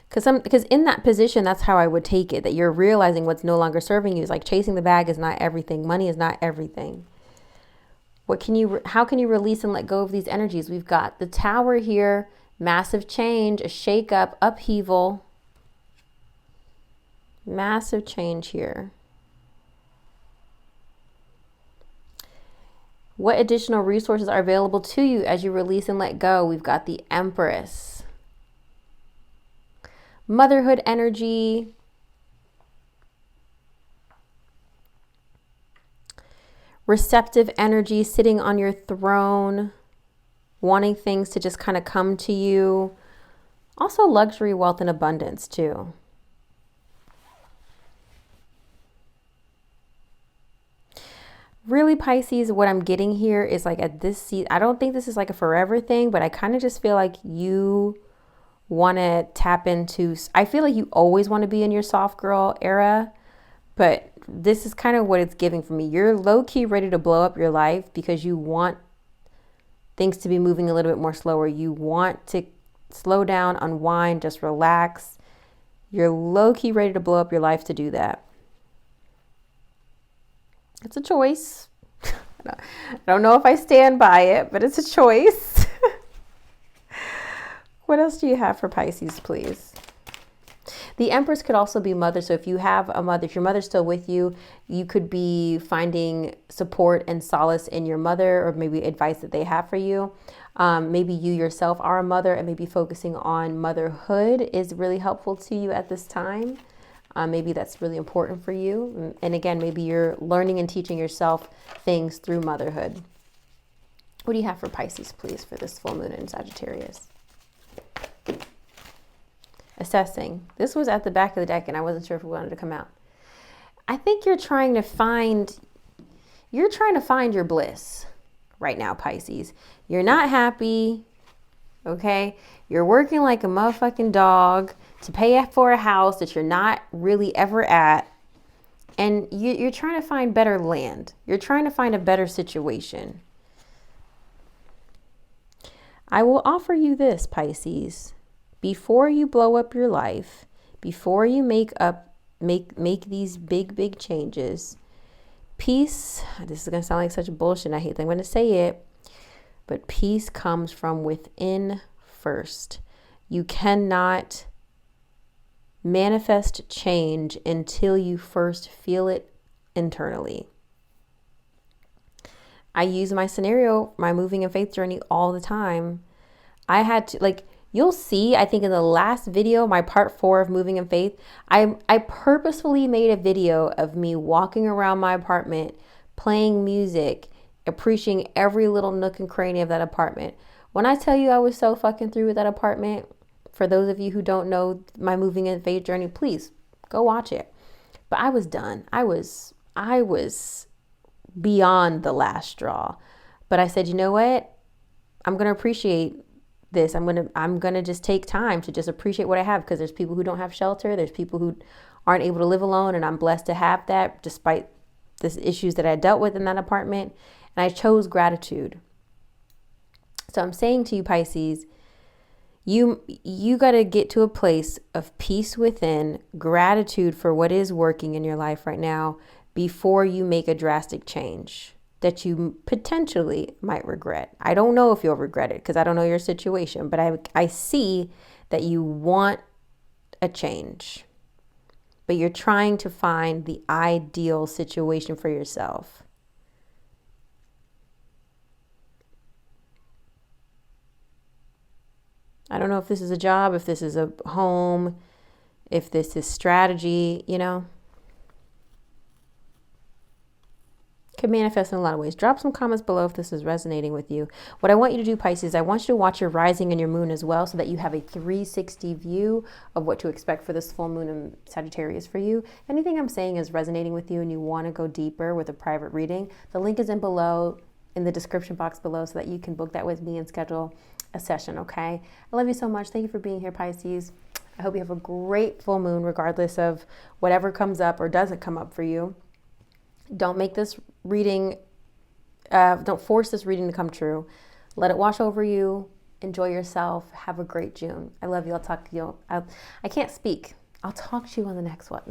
Because in that position, that's how I would take it, that you're realizing what's no longer serving you. Is like chasing the bag is not everything. Money is not everything. How can you release and let go of these energies? We've got the Tower here, massive change, a shakeup, upheaval. Massive change here. What additional resources are available to you as you release and let go? We've got the Empress. Motherhood energy. Receptive energy, sitting on your throne, wanting things to just kind of come to you. Also luxury, wealth, and abundance too. Really, Pisces, what I'm getting here is like at this season, I don't think this is like a forever thing, but I kind of just feel like you want to tap into, I feel like you always want to be in your soft girl era, but this is kind of what it's giving for me. You're low-key ready to blow up your life because you want things to be moving a little bit more slower. You want to slow down, unwind, just relax. You're low-key ready to blow up your life to do that. It's a choice. I don't know if I stand by it, but it's a choice. What else do you have for Pisces, please? The Empress could also be mother. So if you have a mother, if your mother's still with you, you could be finding support and solace in your mother, or maybe advice that they have for you. Maybe you yourself are a mother, and maybe focusing on motherhood is really helpful to you at this time. Maybe that's really important for you. And again, maybe you're learning and teaching yourself things through motherhood. What do you have for Pisces, please, for this full moon in Sagittarius? Assessing. This was at the back of the deck, and I wasn't sure if it wanted to come out. I think you're trying to find your bliss right now, Pisces. You're not happy, okay? You're working like a motherfucking dog to pay for a house that you're not really ever at. And you're trying to find better land. You're trying to find a better situation. I will offer you this, Pisces. Before you blow up your life, before you make these big changes, peace, this is going to sound like such bullshit, I hate that I'm going to say it, but peace comes from within first. You cannot manifest change until you first feel it internally. I use my scenario, my moving and faith journey all the time. I had to, you'll see, I think in the last video, my part 4 of moving in faith, I purposefully made a video of me walking around my apartment, playing music, appreciating every little nook and cranny of that apartment. When I tell you I was so fucking through with that apartment, for those of you who don't know my moving in faith journey, please go watch it. But I was done. I was beyond the last straw. But I said, you know what? I'm going to appreciate this. I'm going to just take time to just appreciate what I have, because there's people who don't have shelter. There's people who aren't able to live alone, and I'm blessed to have that despite the issues that I dealt with in that apartment. And I chose gratitude. So I'm saying to you, Pisces, you got to get to a place of peace within, gratitude for what is working in your life right now before you make a drastic change that you potentially might regret. I don't know if you'll regret it because I don't know your situation, but I see that you want a change, but you're trying to find the ideal situation for yourself. I don't know if this is a job, if this is a home, if this is strategy, Could manifest in a lot of ways. Drop some comments below if this is resonating with you. What I want you to do, Pisces, I want you to watch your rising and your moon as well, so that you have a 360 view of what to expect for this full moon in Sagittarius for you. Anything I'm saying is resonating with you and you want to go deeper with a private reading, the link is in the description box below, so that you can book that with me and schedule a session, okay? I love you so much. Thank you for being here, Pisces. I hope you have a great full moon, regardless of whatever comes up or doesn't come up for you. Don't make this reading, don't force this reading to come true. Let it wash over you. Enjoy yourself. Have a great June. I love you. I'll talk to you. I can't speak. I'll talk to you on the next one.